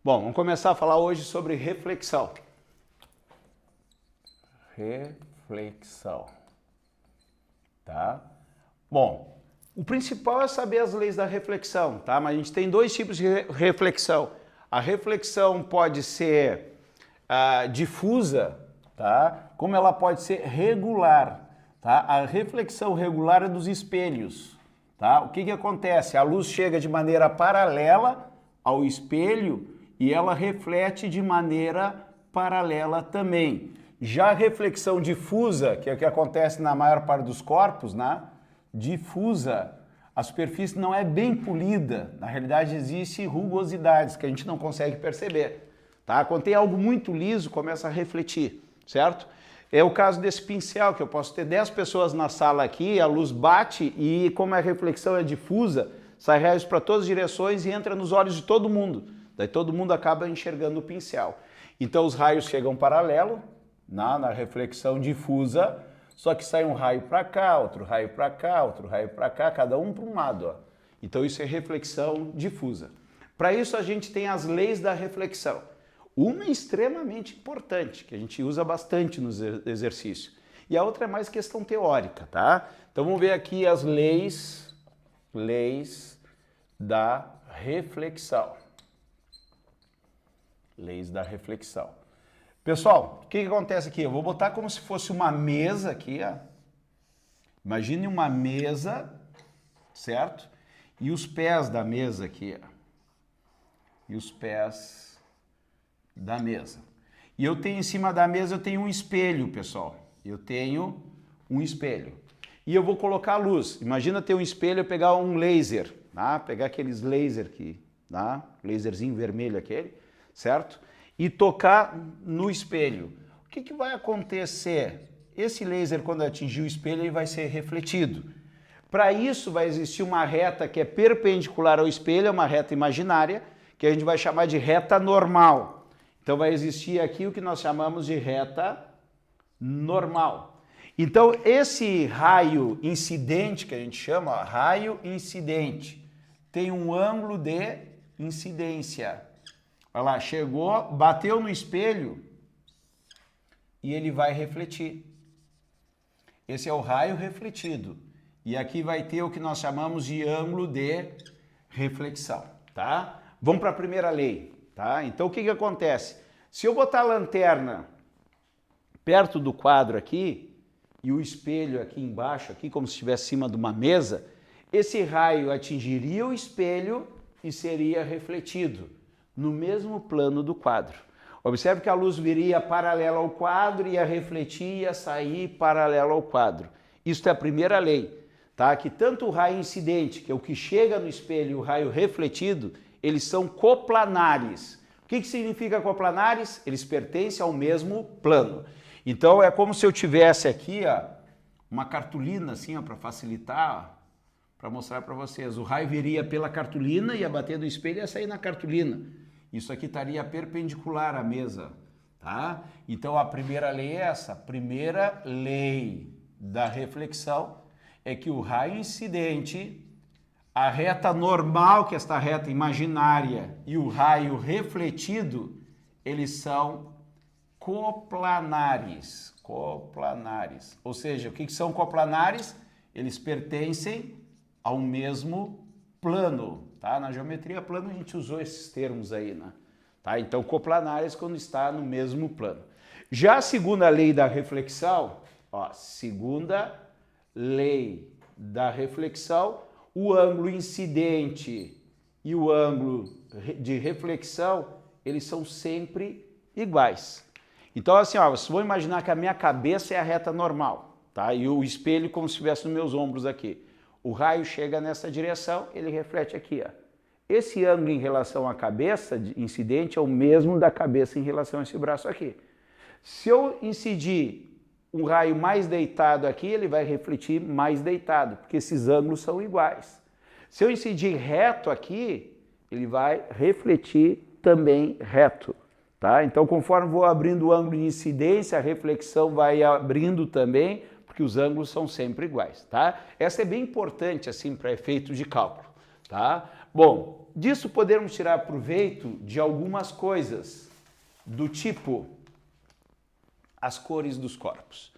Bom, vamos começar a falar hoje sobre reflexão. Reflexão, tá? Bom, o principal é saber as leis da reflexão, tá? Mas a gente tem dois tipos de reflexão. A reflexão pode ser difusa, tá? Como ela pode ser regular, tá? A reflexão regular é dos espelhos, tá? O que que acontece? A luz chega de maneira paralela ao espelho e ela reflete de maneira paralela também. Já a reflexão difusa, que é o que acontece na maior parte dos corpos, né? Difusa, a superfície não é bem polida, na realidade existe rugosidades que a gente não consegue perceber, tá? Quando tem algo muito liso, começa a refletir, certo? É o caso desse pincel, que eu posso ter 10 pessoas na sala aqui, a luz bate e como a reflexão é difusa, sai raios para todas as direções e entra nos olhos de todo mundo. Daí todo mundo acaba enxergando o pincel. Então os raios chegam paralelo, na reflexão difusa, só que sai um raio para cá, outro raio para cá, outro raio para cá, cada um para um lado. Ó. Então isso é reflexão difusa. Para isso a gente tem as leis da reflexão. Uma é extremamente importante, que a gente usa bastante nos exercícios. E a outra é mais questão teórica, tá? Então vamos ver aqui as leis da reflexão. Leis da reflexão. Pessoal, o que acontece aqui? Eu vou botar como se fosse uma mesa aqui, ó. Imagine uma mesa, certo? E os pés da mesa aqui, ó. E os pés da mesa. E eu tenho em cima da mesa, eu tenho um espelho, pessoal. Eu tenho um espelho. E eu vou colocar a luz. Imagina ter um espelho e pegar um laser, tá? Pegar aqueles laser aqui, tá? Laserzinho vermelho aquele, certo? E tocar no espelho. O que vai acontecer? Esse laser, quando atingir o espelho, ele vai ser refletido. Para isso, vai existir uma reta que é perpendicular ao espelho, é uma reta imaginária, que a gente vai chamar de reta normal. Então, vai existir aqui o que nós chamamos de reta normal. Então, esse raio incidente, que a gente chama, ó, raio incidente, tem um ângulo de incidência. Olha lá, chegou, bateu no espelho e ele vai refletir. Esse é o raio refletido. E aqui vai ter o que nós chamamos de ângulo de reflexão, tá? Vamos para a primeira lei, tá? Então o que acontece? Se eu botar a lanterna perto do quadro aqui e o espelho aqui embaixo, aqui como se estivesse acima de uma mesa, esse raio atingiria o espelho e seria refletido no mesmo plano do quadro. Observe que a luz viria paralela ao quadro, ia refletir, ia sair paralelo ao quadro. Isso é a primeira lei, tá? Que tanto o raio incidente, que é o que chega no espelho, e o raio refletido, eles são coplanares. O que significa coplanares? Eles pertencem ao mesmo plano. Então é como se eu tivesse aqui, ó, uma cartolina assim, para facilitar, para mostrar para vocês. O raio viria pela cartolina, ia bater no espelho e ia sair na cartolina. Isso aqui estaria perpendicular à mesa, tá? Então a primeira lei é essa. A primeira lei da reflexão é que o raio incidente, a reta normal, que é esta reta imaginária, e o raio refletido, eles são coplanares. Coplanares. Ou seja, o que são coplanares? Eles pertencem ao mesmo plano, tá? Na geometria plana a gente usou esses termos aí, né? Tá? Então, coplanares quando está no mesmo plano. Já a segunda lei da reflexão, ó, segunda lei da reflexão, o ângulo incidente e o ângulo de reflexão, eles são sempre iguais. Então, assim, ó, vocês vão imaginar que a minha cabeça é a reta normal, tá? E o espelho como se estivesse nos meus ombros aqui. O raio chega nessa direção, ele reflete aqui, ó. Esse ângulo em relação à cabeça de incidente é o mesmo da cabeça em relação a esse braço aqui. Se eu incidir um raio mais deitado aqui, ele vai refletir mais deitado, porque esses ângulos são iguais. Se eu incidir reto aqui, ele vai refletir também reto, tá? Então, conforme vou abrindo o ângulo de incidência, a reflexão vai abrindo também, porque os ângulos são sempre iguais, tá? Essa é bem importante, assim, para efeito de cálculo, tá? Bom, disso podemos tirar proveito de algumas coisas, do tipo as cores dos corpos.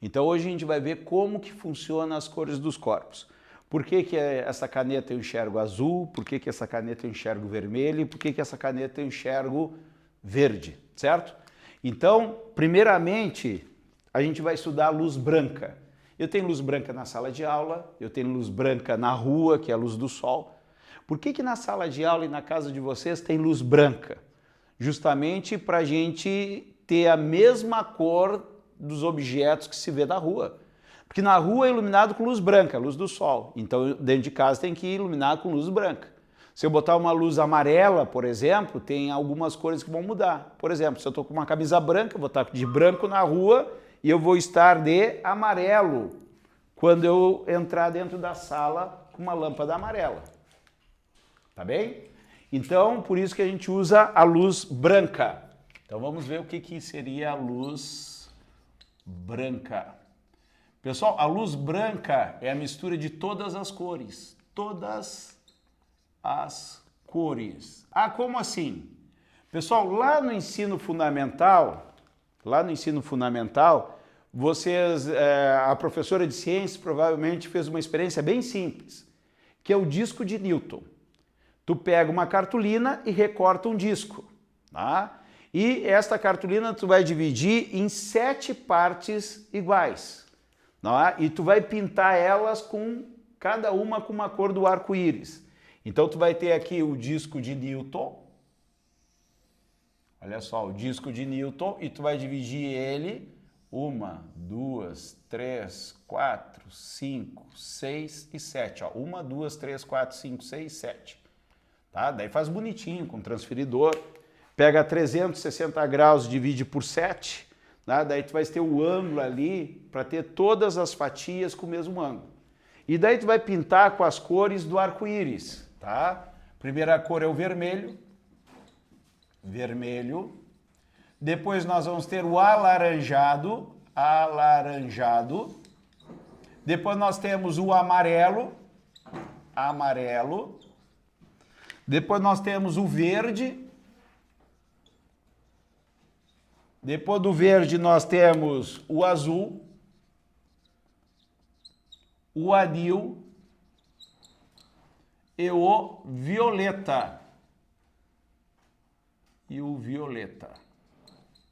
Então hoje a gente vai ver como que funciona as cores dos corpos. Por que que essa caneta eu enxergo azul, por que que essa caneta eu enxergo vermelho e por que que essa caneta eu enxergo verde, certo? Então, primeiramente, a gente vai estudar a luz branca. Eu tenho luz branca na sala de aula, eu tenho luz branca na rua, que é a luz do sol. Por que que na sala de aula e na casa de vocês tem luz branca? Justamente para a gente ter a mesma cor dos objetos que se vê da rua. Porque na rua é iluminado com luz branca, luz do sol. Então dentro de casa tem que iluminar com luz branca. Se eu botar uma luz amarela, por exemplo, tem algumas cores que vão mudar. Por exemplo, se eu estou com uma camisa branca, eu vou estar de branco na rua e eu vou estar de amarelo quando eu entrar dentro da sala com uma lâmpada amarela. Tá bem? Então, por isso que a gente usa a luz branca. Então vamos ver o que seria a luz branca. Pessoal, a luz branca é a mistura de todas as cores. Todas as cores. Ah, como assim? Pessoal, lá no ensino fundamental, vocês, a professora de ciências provavelmente fez uma experiência bem simples, que é o disco de Newton. Tu pega uma cartolina e recorta um disco, tá? E esta cartolina tu vai dividir em 7 partes iguais, tá? E tu vai pintar elas com cada uma com uma cor do arco-íris. Então tu vai ter aqui o disco de Newton. Olha só, o disco de Newton, e tu vai dividir ele 1, 2, 3, 4, 5, 6 e 7. Ó. 1, 2, 3, 4, 5, 6, 7. Tá? Daí faz bonitinho com transferidor. Pega 360 graus, divide por 7. Tá? Daí tu vai ter o ângulo ali para ter todas as fatias com o mesmo ângulo. E daí tu vai pintar com as cores do arco-íris. Tá? Primeira cor é o vermelho. Vermelho. Depois nós vamos ter o alaranjado. Alaranjado. Depois nós temos o amarelo. Amarelo. Depois nós temos o verde. Depois do verde nós temos o azul. O anil. E o violeta. E o violeta,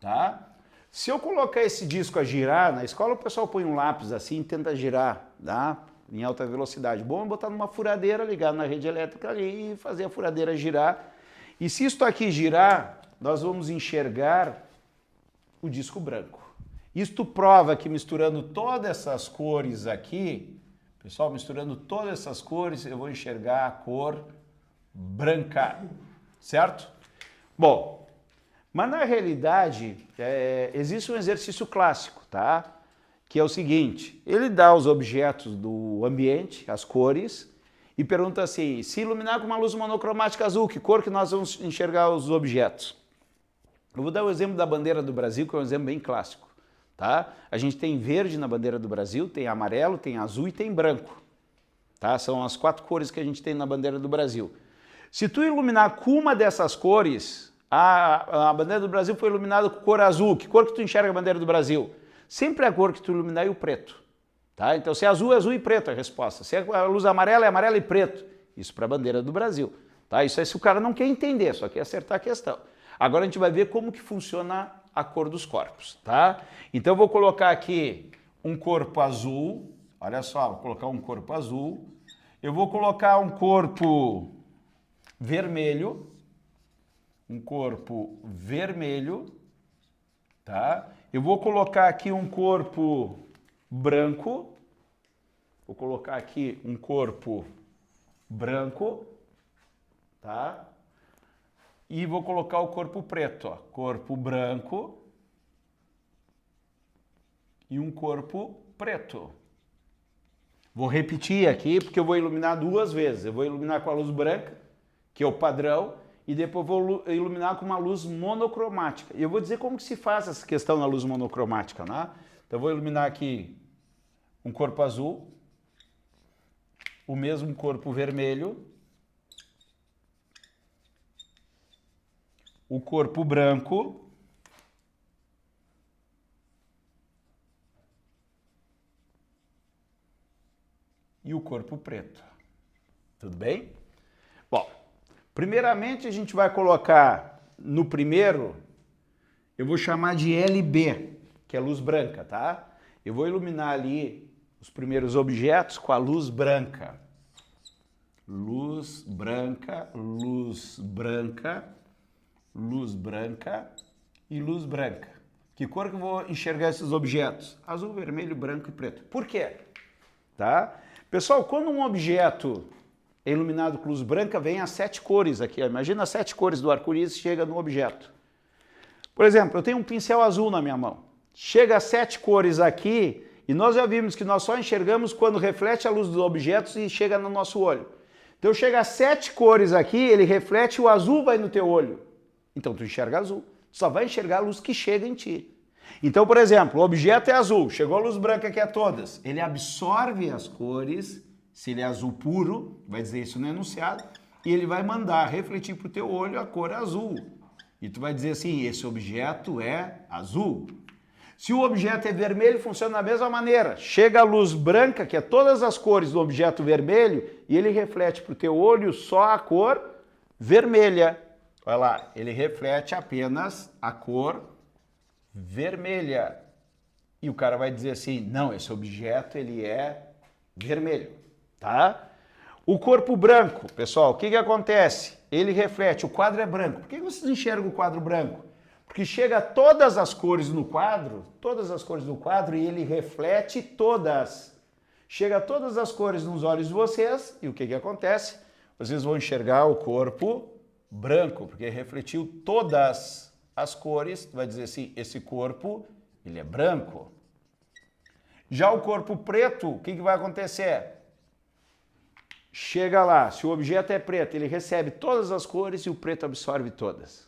tá? Se eu colocar esse disco a girar, na escola o pessoal põe um lápis assim e tenta girar, tá? Em alta velocidade. Bom é botar numa furadeira, ligar na rede elétrica ali e fazer a furadeira girar. E se isto aqui girar, nós vamos enxergar o disco branco. Isto prova que misturando todas essas cores aqui, pessoal, misturando todas essas cores, eu vou enxergar a cor branca, certo? Bom, mas na realidade existe um exercício clássico, tá? Que é o seguinte, ele dá os objetos do ambiente, as cores, e pergunta assim, se iluminar com uma luz monocromática azul, que cor que nós vamos enxergar os objetos? Eu vou dar o exemplo da bandeira do Brasil, que é um exemplo bem clássico, tá? A gente tem verde na bandeira do Brasil, tem amarelo, tem azul e tem branco, tá? São as 4 cores que a gente tem na bandeira do Brasil. Se tu iluminar com uma dessas cores, a bandeira do Brasil foi iluminada com cor azul. Que cor que tu enxerga a bandeira do Brasil? Sempre a cor que tu iluminar é o preto. Tá? Então, se é azul e preto a resposta. Se é a luz amarela, é amarela e preto. Isso para a bandeira do Brasil. Tá? Isso é se o cara não quer entender, só quer acertar a questão. Agora a gente vai ver como que funciona a cor dos corpos. Tá? Então, eu vou colocar aqui um corpo azul. Olha só, vou colocar um corpo azul. Eu vou colocar um corpo vermelho, um corpo vermelho, tá? Eu vou colocar aqui um corpo branco, vou colocar aqui um corpo branco, tá? E vou colocar o corpo preto, ó, corpo branco e um corpo preto. Vou repetir aqui porque eu vou iluminar 2 vezes. Eu vou iluminar com a luz branca, que é o padrão, e depois vou iluminar com uma luz monocromática. E eu vou dizer como que se faz essa questão na luz monocromática, né? Então eu vou iluminar aqui um corpo azul, o mesmo corpo vermelho, o corpo branco e o corpo preto. Tudo bem? Bom, primeiramente a gente vai colocar no primeiro, eu vou chamar de LB, que é luz branca, tá? Eu vou iluminar ali os primeiros objetos com a luz branca. Luz branca, luz branca, luz branca e luz branca. Que cor que eu vou enxergar esses objetos? Azul, vermelho, branco e preto. Por quê? Tá? Pessoal, quando um objeto é iluminado com luz branca, vem as 7 cores aqui. Ó. Imagina as 7 cores do arco-íris chega no objeto. Por exemplo, eu tenho um pincel azul na minha mão. Chega as 7 cores aqui e nós já vimos que nós só enxergamos quando reflete a luz dos objetos e chega no nosso olho. Então chega as 7 cores aqui, ele reflete, o azul vai no teu olho. Então tu enxerga azul. Tu só vai enxergar a luz que chega em ti. Então, por exemplo, o objeto é azul, chegou a luz branca aqui a todas. Ele absorve as cores, se ele é azul puro, vai dizer isso no enunciado, e ele vai mandar refletir para o teu olho a cor azul. E tu vai dizer assim, esse objeto é azul. Se o objeto é vermelho, funciona da mesma maneira. Chega a luz branca, que é todas as cores do objeto vermelho, e ele reflete para o teu olho só a cor vermelha. Olha lá, ele reflete apenas a cor vermelha. E o cara vai dizer assim, não, esse objeto ele é vermelho, tá? O corpo branco, pessoal, o que que acontece? Ele reflete, o quadro é branco. Por que vocês enxergam o quadro branco? Porque chega todas as cores no quadro, e ele reflete todas. Chega todas as cores nos olhos de vocês, e o que que acontece? Vocês vão enxergar o corpo branco, porque refletiu todas as cores, vai dizer assim, esse corpo, ele é branco. Já o corpo preto, o que que vai acontecer? Chega lá, se o objeto é preto, ele recebe todas as cores e o preto absorve todas.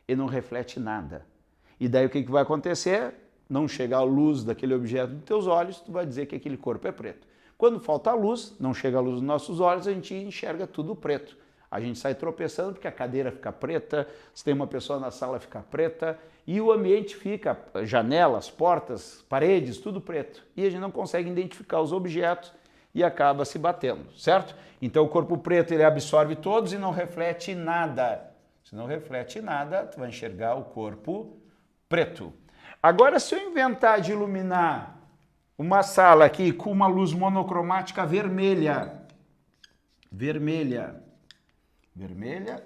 Ele não reflete nada. E daí o que que vai acontecer? Não chega a luz daquele objeto nos teus olhos, tu vai dizer que aquele corpo é preto. Quando falta a luz, não chega a luz nos nossos olhos, a gente enxerga tudo preto. A gente sai tropeçando porque a cadeira fica preta, se tem uma pessoa na sala fica preta e o ambiente fica, janelas, portas, paredes, tudo preto. E a gente não consegue identificar os objetos e acaba se batendo, certo? Então o corpo preto ele absorve todos e não reflete nada. Se não reflete nada, tu vai enxergar o corpo preto. Agora se eu inventar de iluminar uma sala aqui com uma luz monocromática vermelha, vermelha, vermelha,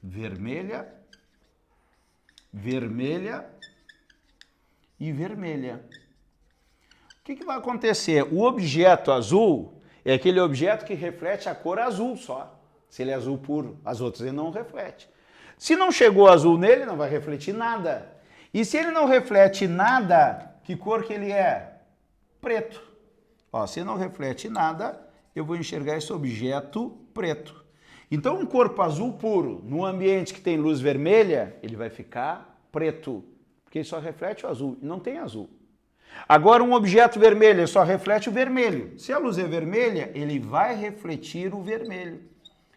vermelha, vermelha e vermelha. O que que vai acontecer? O objeto azul é aquele objeto que reflete a cor azul só. Se ele é azul puro, as outras ele não reflete. Se não chegou azul nele, não vai refletir nada. E se ele não reflete nada, que cor que ele é? Preto. Ó, se não reflete nada, eu vou enxergar esse objeto preto. Então, um corpo azul puro, num ambiente que tem luz vermelha, ele vai ficar preto, porque ele só reflete o azul, e não tem azul. Agora, um objeto vermelho, ele só reflete o vermelho. Se a luz é vermelha, ele vai refletir o vermelho.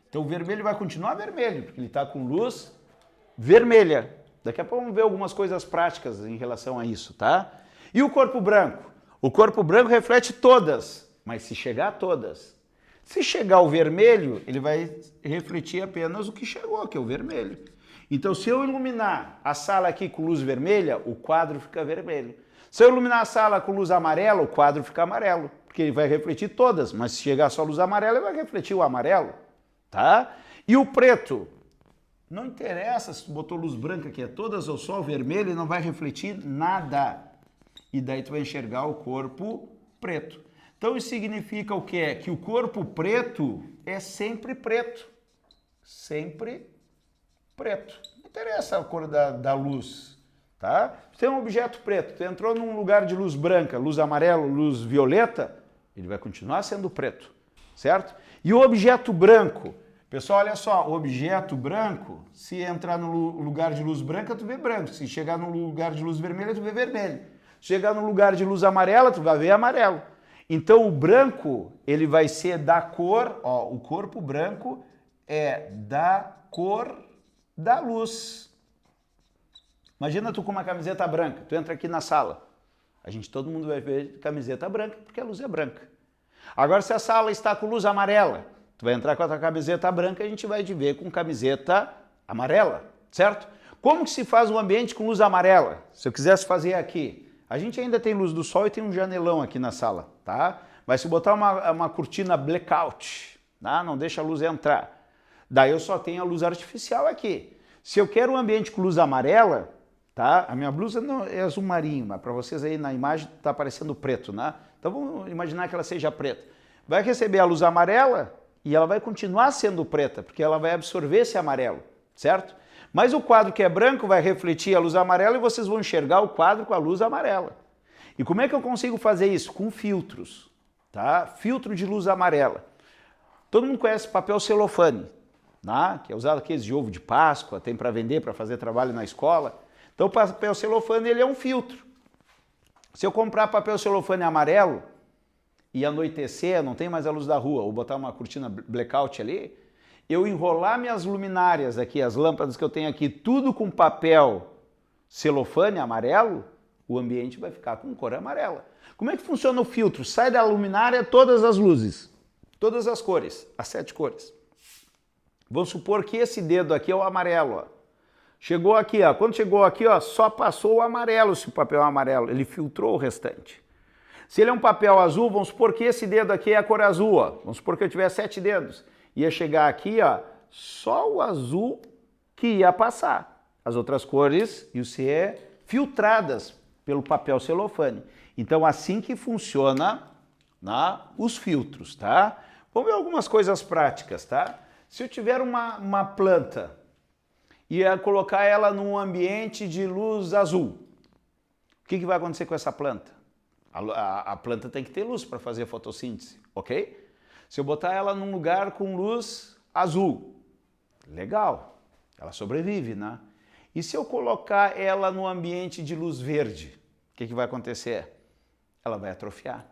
Então, o vermelho vai continuar vermelho, porque ele está com luz vermelha. Daqui a pouco vamos ver algumas coisas práticas em relação a isso, tá? E o corpo branco? O corpo branco reflete todas, mas se chegar a todas. Se chegar o vermelho, ele vai refletir apenas o que chegou, que é o vermelho. Então, se eu iluminar a sala aqui com luz vermelha, o quadro fica vermelho. Se eu iluminar a sala com luz amarela, o quadro fica amarelo, porque ele vai refletir todas, mas se chegar só luz amarela, ele vai refletir o amarelo, tá? E o preto? Não interessa se tu botou luz branca que é todas ou só o vermelho, ele não vai refletir nada. E daí tu vai enxergar o corpo preto. Então isso significa o quê? Que o corpo preto é sempre preto. Sempre preto. Não interessa a cor da luz, tá? Se tem um objeto preto, tu entrou num lugar de luz branca, luz amarela, luz violeta, ele vai continuar sendo preto, certo? E o objeto branco? Pessoal, olha só, o objeto branco, se entrar no lugar de luz branca, tu vê branco. Se chegar no lugar de luz vermelha, tu vê vermelho. Se chegar no lugar de luz amarela, tu vai ver amarelo. Então o branco, ele vai ser da cor, ó, o corpo branco é da cor da luz. Imagina tu com uma camiseta branca, tu entra aqui na sala. Todo mundo vai ver camiseta branca, porque a luz é branca. Agora, se a sala está com luz amarela, tu vai entrar com a tua camiseta branca e a gente vai te ver com camiseta amarela, certo? Como que se faz um ambiente com luz amarela? Se eu quisesse fazer aqui, a gente ainda tem luz do sol e tem um janelão aqui na sala, tá? Mas se botar uma cortina blackout, tá? Não deixa a luz entrar. Daí eu só tenho a luz artificial aqui. Se eu quero um ambiente com luz amarela, tá? A minha blusa não é azul marinho, mas para vocês aí na imagem tá parecendo preto, né? Então vamos imaginar que ela seja preta. Vai receber a luz amarela e ela vai continuar sendo preta, porque ela vai absorver esse amarelo, certo? Mas o quadro que é branco vai refletir a luz amarela e vocês vão enxergar o quadro com a luz amarela. E como é que eu consigo fazer isso? Com filtros, tá? Filtro de luz amarela. Todo mundo conhece papel celofane, né? Que é usado aqueles de ovo de Páscoa, tem para vender, para fazer trabalho na escola. Então o papel celofane ele é um filtro. Se eu comprar papel celofane amarelo e anoitecer, não tem mais a luz da rua, ou botar uma cortina blackout ali, eu enrolar minhas luminárias aqui, as lâmpadas que eu tenho aqui, tudo com papel celofane amarelo, o ambiente vai ficar com cor amarela. Como é que funciona o filtro? Sai da luminária todas as luzes, todas as cores, as 7 cores. Vamos supor que esse dedo aqui é o amarelo, ó. Chegou aqui, ó. Quando chegou aqui, ó, só passou o amarelo, se o papel é amarelo. Ele filtrou o restante. Se ele é um papel azul, vamos supor que esse dedo aqui é a cor azul, ó. Vamos supor que eu tiver 7 dedos. Ia chegar aqui, ó, só o azul que ia passar. As outras cores iam ser filtradas pelo papel celofane. Então, assim que funciona, né, os filtros, tá? Vamos ver algumas coisas práticas, tá? Se eu tiver uma planta e colocar ela num ambiente de luz azul, o que vai acontecer com essa planta? A planta tem que ter luz para fazer fotossíntese, ok? Se eu botar ela num lugar com luz azul, legal, ela sobrevive, né? E se eu colocar ela num ambiente de luz verde, o que vai acontecer? Ela vai atrofiar.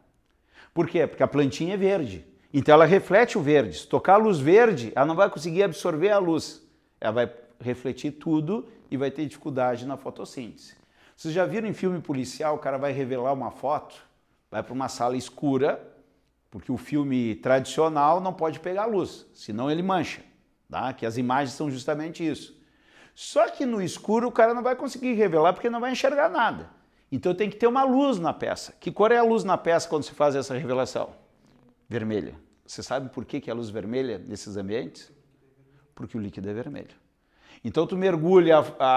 Por quê? Porque a plantinha é verde, então ela reflete o verde. Se tocar a luz verde, ela não vai conseguir absorver a luz, ela vai refletir tudo e vai ter dificuldade na fotossíntese. Vocês já viram em filme policial, o cara vai revelar uma foto, vai para uma sala escura, porque o filme tradicional não pode pegar luz, senão ele mancha, tá? Que as imagens são justamente isso. Só que no escuro o cara não vai conseguir revelar porque não vai enxergar nada. Então tem que ter uma luz na peça. Que cor é a luz na peça quando se faz essa revelação? Vermelha. Você sabe por que é a luz vermelha nesses ambientes? Porque o líquido é vermelho. Então tu mergulha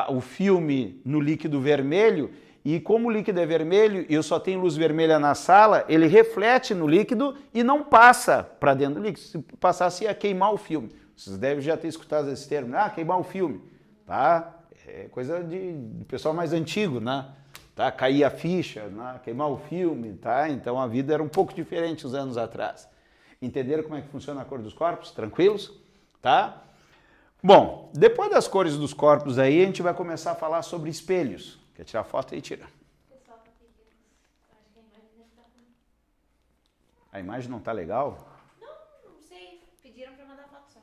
o filme no líquido vermelho e como o líquido é vermelho e eu só tenho luz vermelha na sala, ele reflete no líquido e não passa para dentro do líquido. Se passasse ia queimar o filme. Vocês devem já ter escutado esse termo, queimar o filme, tá? É coisa de pessoal mais antigo, né? Tá? Cair a ficha, né? Queimar o filme, tá? Então a vida era um pouco diferente uns anos atrás. Entenderam como é que funciona a cor dos corpos? Tranquilos? Tá? Bom, depois das cores dos corpos aí, a gente vai começar a falar sobre espelhos. Quer tirar foto aí? Tira. A imagem não tá legal? Não sei. Pediram para mandar foto só.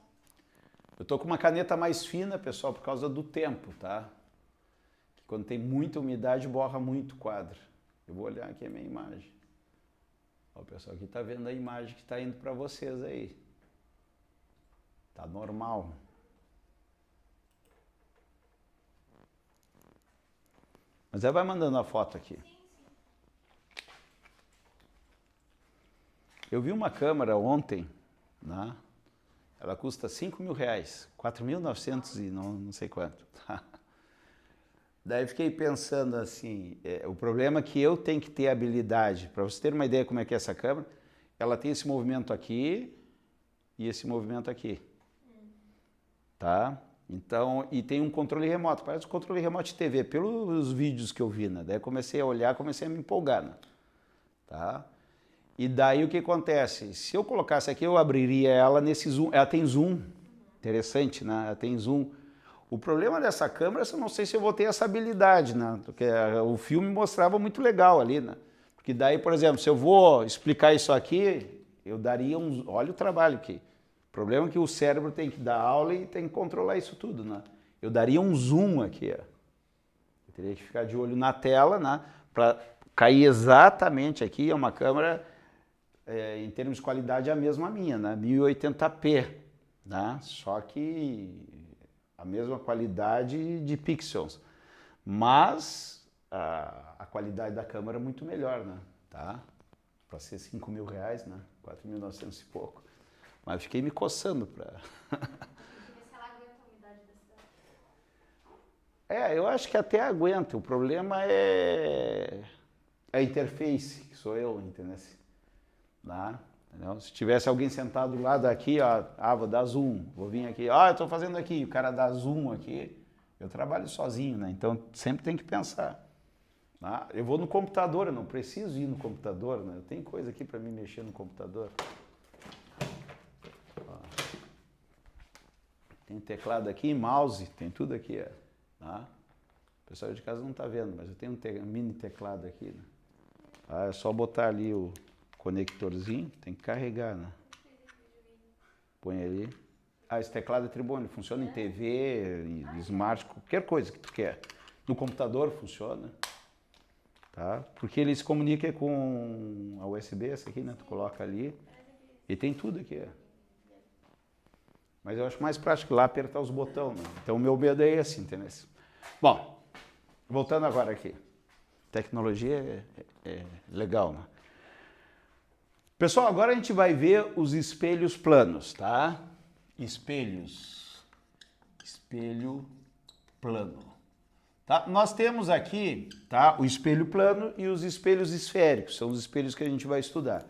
Eu tô com uma caneta mais fina, pessoal, por causa do tempo, tá? Quando tem muita umidade, borra muito o quadro. Eu vou olhar aqui a minha imagem. Ó, o pessoal aqui tá vendo a imagem que tá indo para vocês aí. Tá normal. Mas ela vai mandando a foto aqui. Sim. Eu vi uma câmera ontem, né? Ela custa R$5.000, 4.900 e não sei quanto. Tá? Daí fiquei pensando assim, o problema é que eu tenho que ter habilidade. Para você ter uma ideia como é que é essa câmera, ela tem esse movimento aqui e esse movimento aqui. Tá? Então, e tem um controle remoto, parece um controle remoto de TV, pelos vídeos que eu vi, né? Daí comecei a olhar, comecei a me empolgar, né? Tá? E daí o que acontece? Se eu colocasse aqui, eu abriria ela nesse zoom, ela tem zoom, interessante, né? Ela tem zoom. O problema dessa câmera, eu não sei se eu vou ter essa habilidade, né? Porque o filme mostrava muito legal ali, né? Porque daí, por exemplo, se eu vou explicar isso aqui, eu daria um... Olha o trabalho aqui. O problema é que o cérebro tem que dar aula e tem que controlar isso tudo, né? Eu daria um zoom aqui, ó. Eu teria que ficar de olho na tela, né? Para cair exatamente aqui, é uma câmera, em termos de qualidade, é a mesma minha, né? 1080p, né? Só que a mesma qualidade de pixels. Mas a qualidade da câmera é muito melhor, né? Tá? Para ser R$ 5.000, né? 4.900 e pouco. Mas fiquei me coçando para... Tem que ver se ela aguenta a umidade da cidade. Eu acho que até aguenta. O problema é a interface, que sou eu, entendeu? Tá? Entendeu? Se tivesse alguém sentado do lado aqui, ó, vou dar zoom, vou vir aqui, eu estou fazendo aqui, o cara dá zoom aqui, eu trabalho sozinho, né? Então sempre tem que pensar. Tá? Eu vou no computador, eu não preciso ir no computador, né? Eu tenho coisa aqui para me mexer no computador. Ó. Tem teclado aqui, mouse, tem tudo aqui. Tá? O pessoal de casa não está vendo, mas eu tenho um mini teclado aqui. Né? Tá? É só botar ali o conectorzinho, tem que carregar, né? Põe ali. Esse teclado é tribom, ele funciona em TV, em smart, qualquer coisa que tu quer. No computador funciona. Tá? Porque ele se comunica com a USB, essa aqui, né? Tu coloca ali e tem tudo aqui. Mas eu acho mais prático lá apertar os botões, né? Então o meu medo é esse, entendeu? Bom, voltando agora aqui. Tecnologia é legal, né? Pessoal, agora a gente vai ver os espelhos planos, tá? Espelhos. Espelho plano. Tá? Nós temos aqui, tá, o espelho plano e os espelhos esféricos, são os espelhos que a gente vai estudar.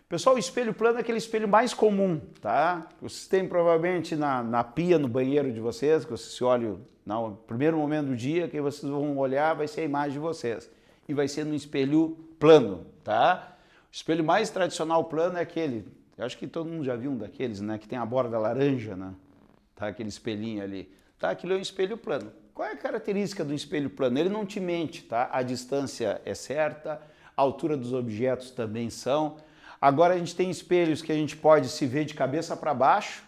Pessoal, o espelho plano é aquele espelho mais comum, tá? Vocês têm provavelmente na pia, no banheiro de vocês, que vocês se olham no primeiro momento do dia, que vocês vão olhar, vai ser a imagem de vocês. E vai ser no espelho plano, tá? O espelho mais tradicional plano é aquele, eu acho que todo mundo já viu um daqueles, né? Que tem a borda laranja, né? Tá? Aquele espelhinho ali. Tá? Aquilo é um espelho plano. Qual é a característica do espelho plano? Ele não te mente, tá? A distância é certa, a altura dos objetos também são. Agora a gente tem espelhos que a gente pode se ver de cabeça para baixo,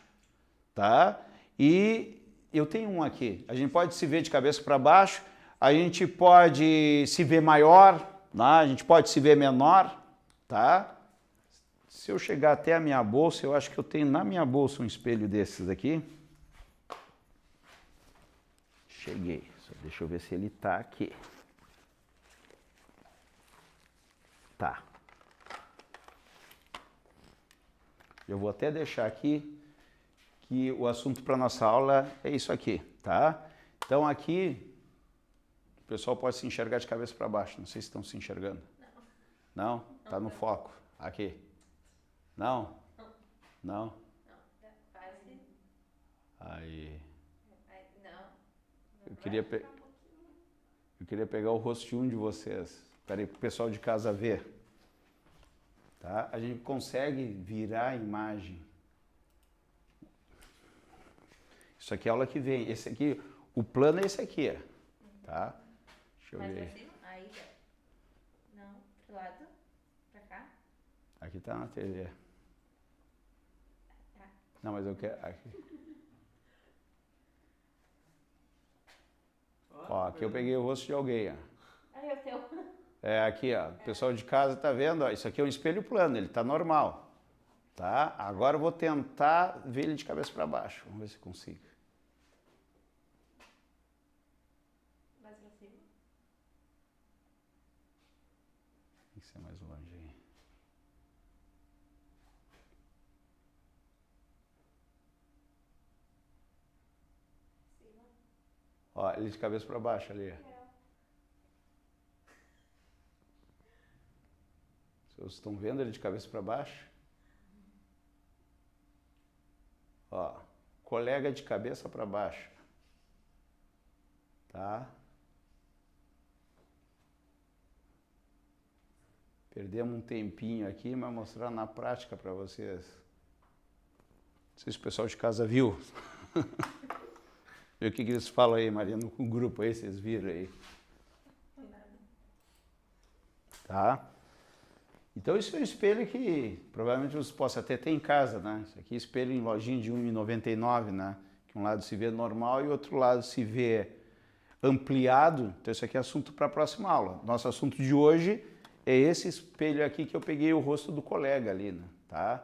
tá? E eu tenho um aqui. A gente pode se ver de cabeça para baixo, a gente pode se ver maior, né? A gente pode se ver menor, tá? Se eu chegar até a minha bolsa, eu acho que eu tenho na minha bolsa um espelho desses aqui. Cheguei, só deixa eu ver se ele tá aqui. Tá. Eu vou até deixar aqui que o assunto para nossa aula é isso aqui, tá? Então aqui o pessoal pode se enxergar de cabeça para baixo, não sei se estão se enxergando. Não. Não? Tá no foco. Aqui. Não? Não? Quase. Aí. Não. Eu queria pegar o rosto de um de vocês. Espera aí, para o pessoal de casa ver. Tá? A gente consegue virar a imagem. Isso aqui é a aula que vem. Esse aqui, o plano é esse aqui. Tá? Deixa eu Mais ver. pra cima? Aí. Não. Pro lado. Pra cá. Aqui tá na TV. Tá. Não, mas eu quero... Aqui. Ó, aqui eu peguei o rosto de alguém, ó. Aí é o teu. Aqui, ó, o pessoal de casa tá vendo, ó, isso aqui é um espelho plano, ele tá normal, tá? Agora eu vou tentar ver ele de cabeça para baixo, vamos ver se consigo. Mais pra cima. Tem que ser mais longe aí. Cima. Ó, ele de cabeça para baixo ali. Vocês estão vendo ele de cabeça para baixo? Ó, colega de cabeça para baixo. Tá? Perdemos um tempinho aqui, mas mostrar na prática para vocês. Não sei se o pessoal de casa viu. Vê o que eles falam aí, Maria, no grupo aí, vocês viram aí. Tá? Então isso é um espelho que provavelmente você possa até ter em casa, né? Isso aqui é espelho em lojinha de R$ 1,99, né? Que um lado se vê normal e o outro lado se vê ampliado. Então isso aqui é assunto para a próxima aula. Nosso assunto de hoje é esse espelho aqui que eu peguei o rosto do colega ali, né? Tá?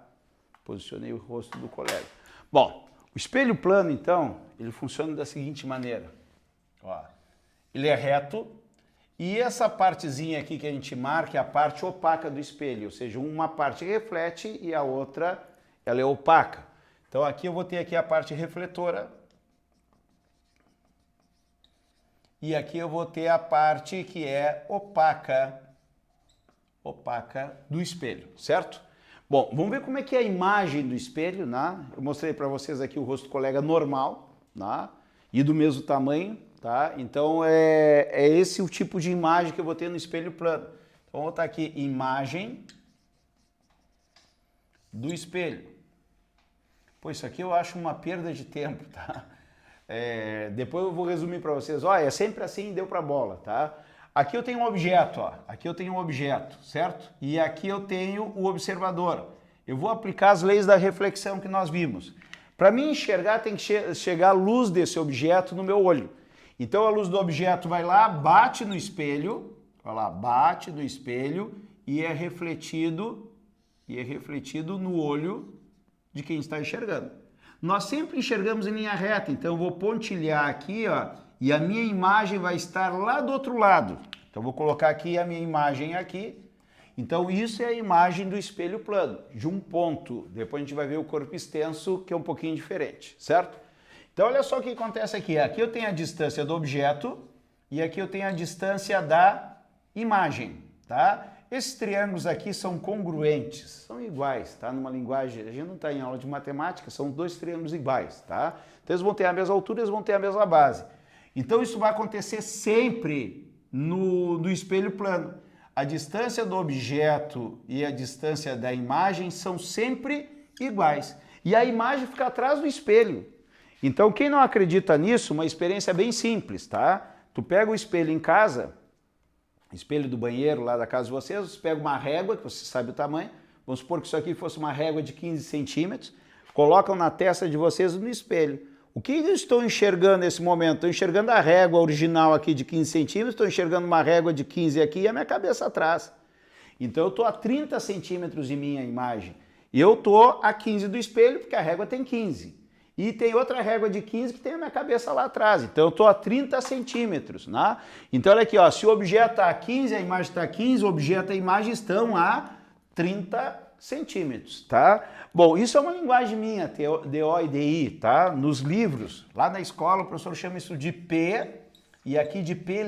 Posicionei o rosto do colega. Bom, o espelho plano, então, ele funciona da seguinte maneira. Ó, ele é reto e essa partezinha aqui que a gente marca é a parte opaca do espelho, ou seja, uma parte reflete e a outra ela é opaca. Então aqui eu vou ter aqui a parte refletora e aqui eu vou ter a parte que é opaca do espelho, certo? Bom, vamos ver como é que é a imagem do espelho, né? Eu mostrei para vocês aqui o rosto do colega normal, né? E do mesmo tamanho, tá? Então é esse o tipo de imagem que eu vou ter no espelho plano. Então vou botar aqui imagem do espelho. Pô, isso aqui eu acho uma perda de tempo, tá? Depois eu vou resumir para vocês. Olha, é sempre assim, deu para bola, tá? Aqui eu tenho um objeto, ó. Aqui eu tenho um objeto, certo? E aqui eu tenho o observador. Eu vou aplicar as leis da reflexão que nós vimos. Para mim enxergar tem que chegar a luz desse objeto no meu olho. Então a luz do objeto vai lá, bate no espelho, olha lá, bate no espelho e é refletido no olho de quem está enxergando. Nós sempre enxergamos em linha reta, então eu vou pontilhar aqui, ó, e a minha imagem vai estar lá do outro lado. Então vou colocar aqui a minha imagem aqui. Então isso é a imagem do espelho plano, de um ponto. Depois a gente vai ver o corpo extenso, que é um pouquinho diferente, certo? Então olha só o que acontece aqui. Aqui eu tenho a distância do objeto e aqui eu tenho a distância da imagem, tá? Esses triângulos aqui são congruentes, são iguais, tá? Numa linguagem, a gente não está em aula de matemática, são dois triângulos iguais, tá? Então eles vão ter a mesma altura, eles vão ter a mesma base. Então isso vai acontecer sempre no espelho plano. A distância do objeto e a distância da imagem são sempre iguais. E a imagem fica atrás do espelho. Então quem não acredita nisso, uma experiência bem simples, tá? Tu pega o espelho em casa, espelho do banheiro lá da casa de vocês, você pega uma régua, que você sabe o tamanho, vamos supor que isso aqui fosse uma régua de 15 centímetros, colocam na testa de vocês no espelho. O que eu estou enxergando nesse momento? Estou enxergando a régua original aqui de 15 centímetros, estou enxergando uma régua de 15 aqui e a minha cabeça atrás. Então eu estou a 30 centímetros de minha imagem. E eu estou a 15 do espelho, porque a régua tem 15. E tem outra régua de 15 que tem a minha cabeça lá atrás. Então eu estou a 30 centímetros, né? Então olha aqui, ó, se o objeto está a 15, a imagem está a 15, o objeto e a imagem estão a 30 centímetros, tá? Bom, isso é uma linguagem minha, DO e DI, tá? Nos livros, lá na escola o professor chama isso de P e aqui de P',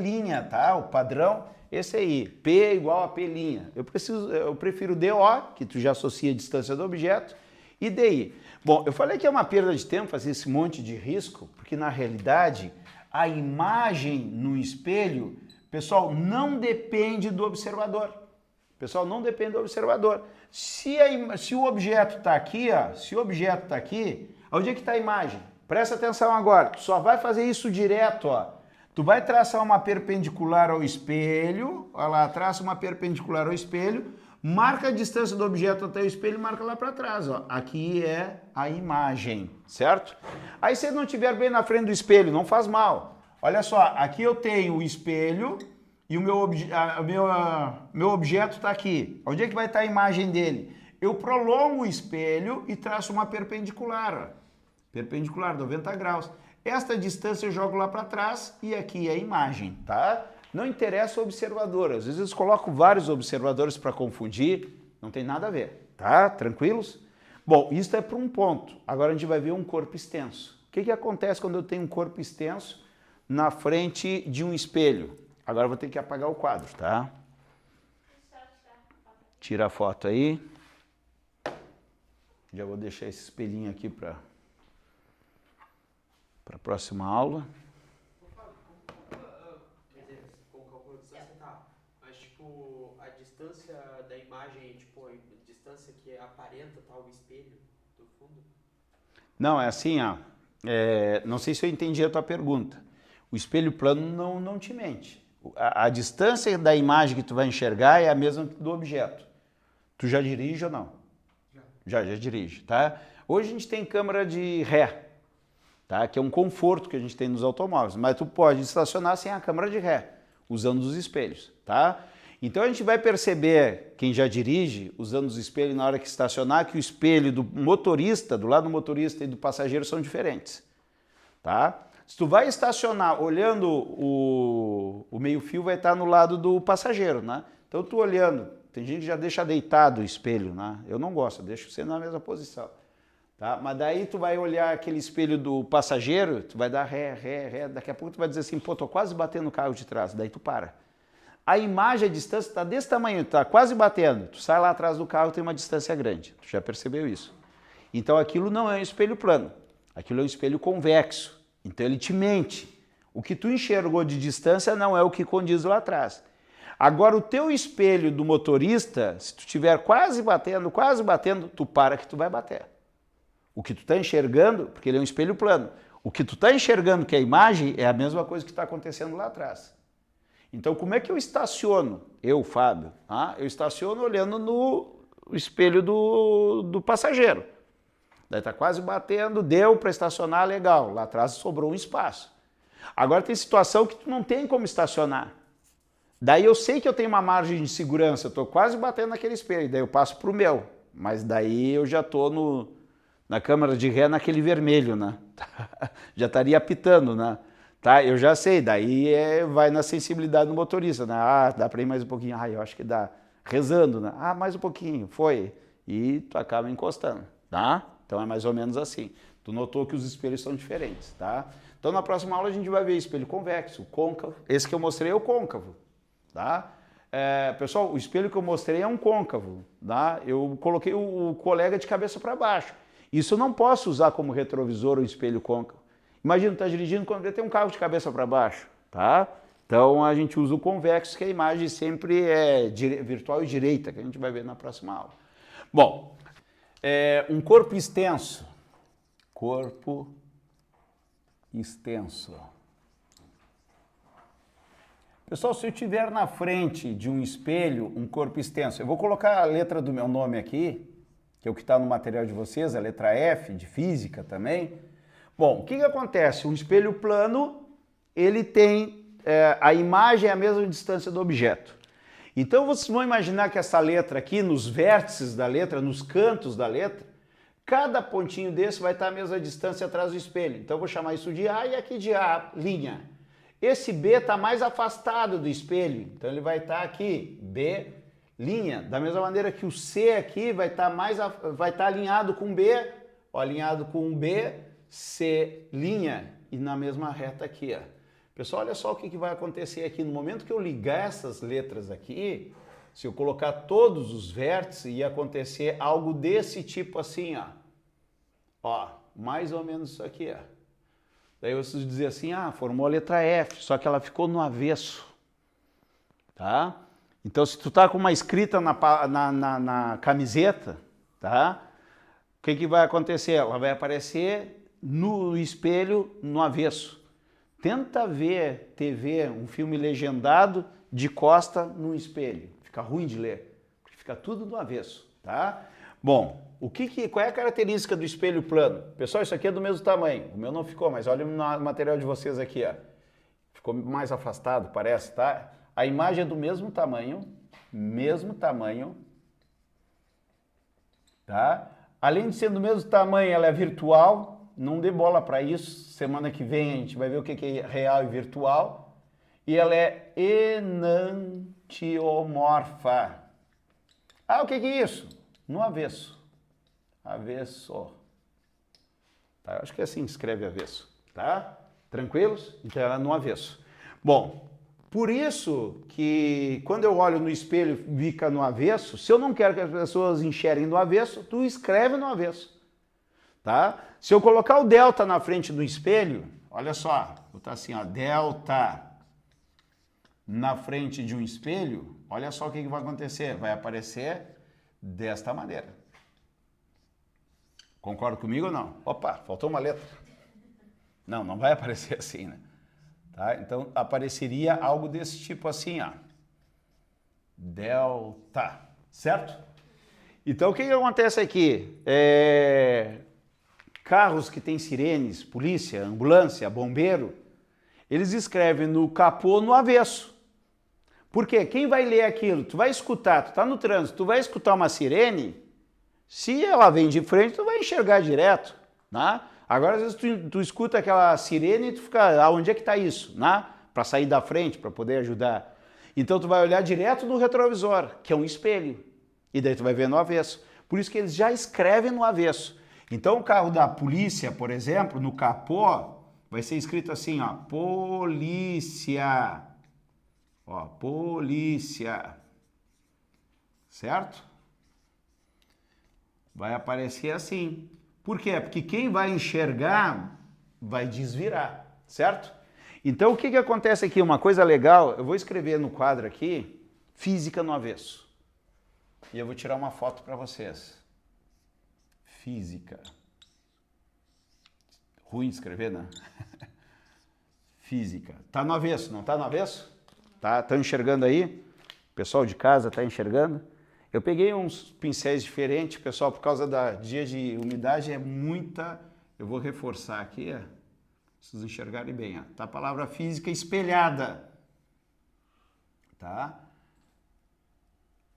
tá? O padrão, esse aí, P é igual a P'. Eu prefiro DO, que tu já associa a distância do objeto, e DI. Bom, eu falei que é uma perda de tempo fazer esse monte de risco, porque na realidade a imagem no espelho, pessoal, não depende do observador. Pessoal, não depende do observador. Se o objeto está aqui, ó, se o objeto está aqui, onde é que está a imagem? Presta atenção agora, tu só vai fazer isso direto, ó. Tu vai traçar uma perpendicular ao espelho, olha lá, traça uma perpendicular ao espelho, marca a distância do objeto até o espelho e marca lá para trás, ó. Aqui é a imagem, certo? Aí se não estiver bem na frente do espelho, não faz mal. Olha só, aqui eu tenho o espelho e o meu objeto está aqui. Onde é que vai estar a imagem dele? Eu prolongo o espelho e traço uma perpendicular, ó. Perpendicular, 90 graus. Esta distância eu jogo lá para trás e aqui é a imagem, tá? Não interessa o observador. Às vezes eu coloco vários observadores para confundir, não tem nada a ver, tá? Tranquilos? Bom, isso é para um ponto. Agora a gente vai ver um corpo extenso. O que acontece quando eu tenho um corpo extenso na frente de um espelho? Agora eu vou ter que apagar o quadro, tá? Tira a foto aí. Já vou deixar esse espelhinho aqui para a próxima aula. Com cálculo de distância tá, mas tipo, a distância da imagem, tipo, a distância que aparenta tá, o espelho do fundo? Não, é assim, ó. Não sei se eu entendi a tua pergunta. O espelho plano não te mente. A distância da imagem que tu vai enxergar é a mesma do objeto. Tu já dirige ou não? Já dirige, tá? Hoje a gente tem câmera de ré. tá? Que é um conforto que a gente tem nos automóveis. Mas tu pode estacionar sem a câmara de ré, usando os espelhos, tá? Então a gente vai perceber, quem já dirige, usando os espelhos na hora que estacionar, que o espelho do motorista, do lado do motorista e do passageiro são diferentes, tá? Se tu vai estacionar olhando o meio-fio, vai estar no lado do passageiro, né? Então tu olhando, tem gente que já deixa deitado o espelho, né? Eu não gosto, eu deixo você na mesma posição, tá? Mas daí tu vai olhar aquele espelho do passageiro, tu vai dar ré, daqui a pouco tu vai dizer assim, pô, tô quase batendo no carro de trás, daí tu para. A imagem, a distância está desse tamanho, está quase batendo. Tu sai lá atrás do carro, tem uma distância grande. Tu já percebeu isso? Então aquilo não é um espelho plano. Aquilo é um espelho convexo. Então ele te mente. O que tu enxergou de distância não é o que condiz lá atrás. Agora o teu espelho do motorista, se tu estiver quase batendo, tu para que tu vai bater. O que tu está enxergando, porque ele é um espelho plano, o que tu está enxergando que é a imagem é a mesma coisa que está acontecendo lá atrás. Então, como é que eu estaciono? Eu, Fábio, eu estaciono olhando no espelho do passageiro. Daí está quase batendo, deu para estacionar, legal. Lá atrás sobrou um espaço. Agora tem situação que tu não tem como estacionar. Daí eu sei que eu tenho uma margem de segurança, eu estou quase batendo naquele espelho, daí eu passo para o meu. Mas daí eu já estou na câmara de ré naquele vermelho, né? Já estaria apitando, né? Tá, eu já sei, daí vai na sensibilidade do motorista, né? Dá para ir mais um pouquinho, eu acho que dá. Rezando, né? Mais um pouquinho, foi. E tu acaba encostando, tá? Então é mais ou menos assim. Tu notou que os espelhos são diferentes, tá? Então na próxima aula a gente vai ver espelho convexo, côncavo. Esse que eu mostrei é o côncavo, tá? Pessoal, o espelho que eu mostrei é um côncavo, tá? Eu coloquei o colega de cabeça para baixo. Isso eu não posso usar como retrovisor o espelho côncavo. Imagina, tu tá dirigindo quando tem um carro de cabeça para baixo, tá? Então a gente usa o convexo, que a imagem sempre é virtual e direita, que a gente vai ver na próxima aula. Bom, um corpo extenso. Corpo extenso. Pessoal, se eu estiver na frente de um espelho, um corpo extenso, eu vou colocar a letra do meu nome aqui, que é o que está no material de vocês, a letra F, de física também. Bom, o que acontece? Um espelho plano, ele tem, a imagem é a mesma distância do objeto. Então vocês vão imaginar que essa letra aqui, nos vértices da letra, nos cantos da letra, cada pontinho desse vai estar a mesma distância atrás do espelho. Então eu vou chamar isso de A e aqui de A, linha. Esse B está mais afastado do espelho, então ele vai estar aqui, B, linha. Da mesma maneira que o C aqui vai estar alinhado com B, alinhado com B, C, linha, e na mesma reta aqui, ó. Pessoal, olha só o que vai acontecer aqui. No momento que eu ligar essas letras aqui, se eu colocar todos os vértices, ia acontecer algo desse tipo assim, ó. Mais ou menos isso aqui, ó. Daí vocês dizem assim, formou a letra F, só que ela ficou no avesso, tá? Então, se tu tá com uma escrita na camiseta, tá? O que vai acontecer? Ela vai aparecer no espelho no avesso. Tenta ver TV, um filme legendado de costa no espelho. Fica ruim de ler, porque fica tudo no avesso, tá? Bom, qual é a característica do espelho plano? Pessoal, isso aqui é do mesmo tamanho. O meu não ficou, mas olha no material de vocês aqui, ó. Ficou mais afastado, parece, tá? A imagem é do mesmo tamanho, tá? Além de ser do mesmo tamanho, ela é virtual. Não dê bola para isso. Semana que vem a gente vai ver o que é real e virtual. E ela é enantiomorfa. O que é isso? No avesso. Avesso. Tá? Eu acho que é assim que escreve avesso. Tá? Tranquilos? Então ela é no avesso. Bom, por isso que quando eu olho no espelho fica no avesso, se eu não quero que as pessoas enxerguem no avesso, tu escreve no avesso. Tá? Se eu colocar o delta na frente do espelho, olha só, vou botar assim, ó, delta na frente de um espelho, olha só o que vai acontecer. Vai aparecer desta maneira. Concorda comigo ou não? Opa, faltou uma letra. Não vai aparecer assim, né? Tá? Então, apareceria algo desse tipo assim, ó. Delta, certo? Então, o que acontece aqui? carros que têm sirenes, polícia, ambulância, bombeiro, eles escrevem no capô no avesso. Por quê? Quem vai ler aquilo? Tu vai escutar, tu tá no trânsito, tu vai escutar uma sirene, se ela vem de frente, tu vai enxergar direto, né? Agora, às vezes, tu escuta aquela sirene e tu fica, onde é que tá isso, né? Para sair da frente, para poder ajudar. Então, tu vai olhar direto no retrovisor, que é um espelho, e daí tu vai ver no avesso. Por isso que eles já escrevem no avesso. Então, o carro da polícia, por exemplo, no capô, vai ser escrito assim, ó, polícia. Ó, polícia. Certo? Vai aparecer assim. Por quê? Porque quem vai enxergar vai desvirar, certo? Então, o que acontece aqui? Uma coisa legal, eu vou escrever no quadro aqui, física no avesso. E eu vou tirar uma foto para vocês. Física. Ruim de escrever, né? Física. Tá no avesso, não tá no avesso? Tá? Estão enxergando aí? O pessoal de casa tá enxergando? Eu peguei uns pincéis diferentes, pessoal, por causa da dia de umidade é muita... Eu vou reforçar aqui, ó, pra vocês enxergarem bem. Ó. Tá a palavra física espelhada. Tá?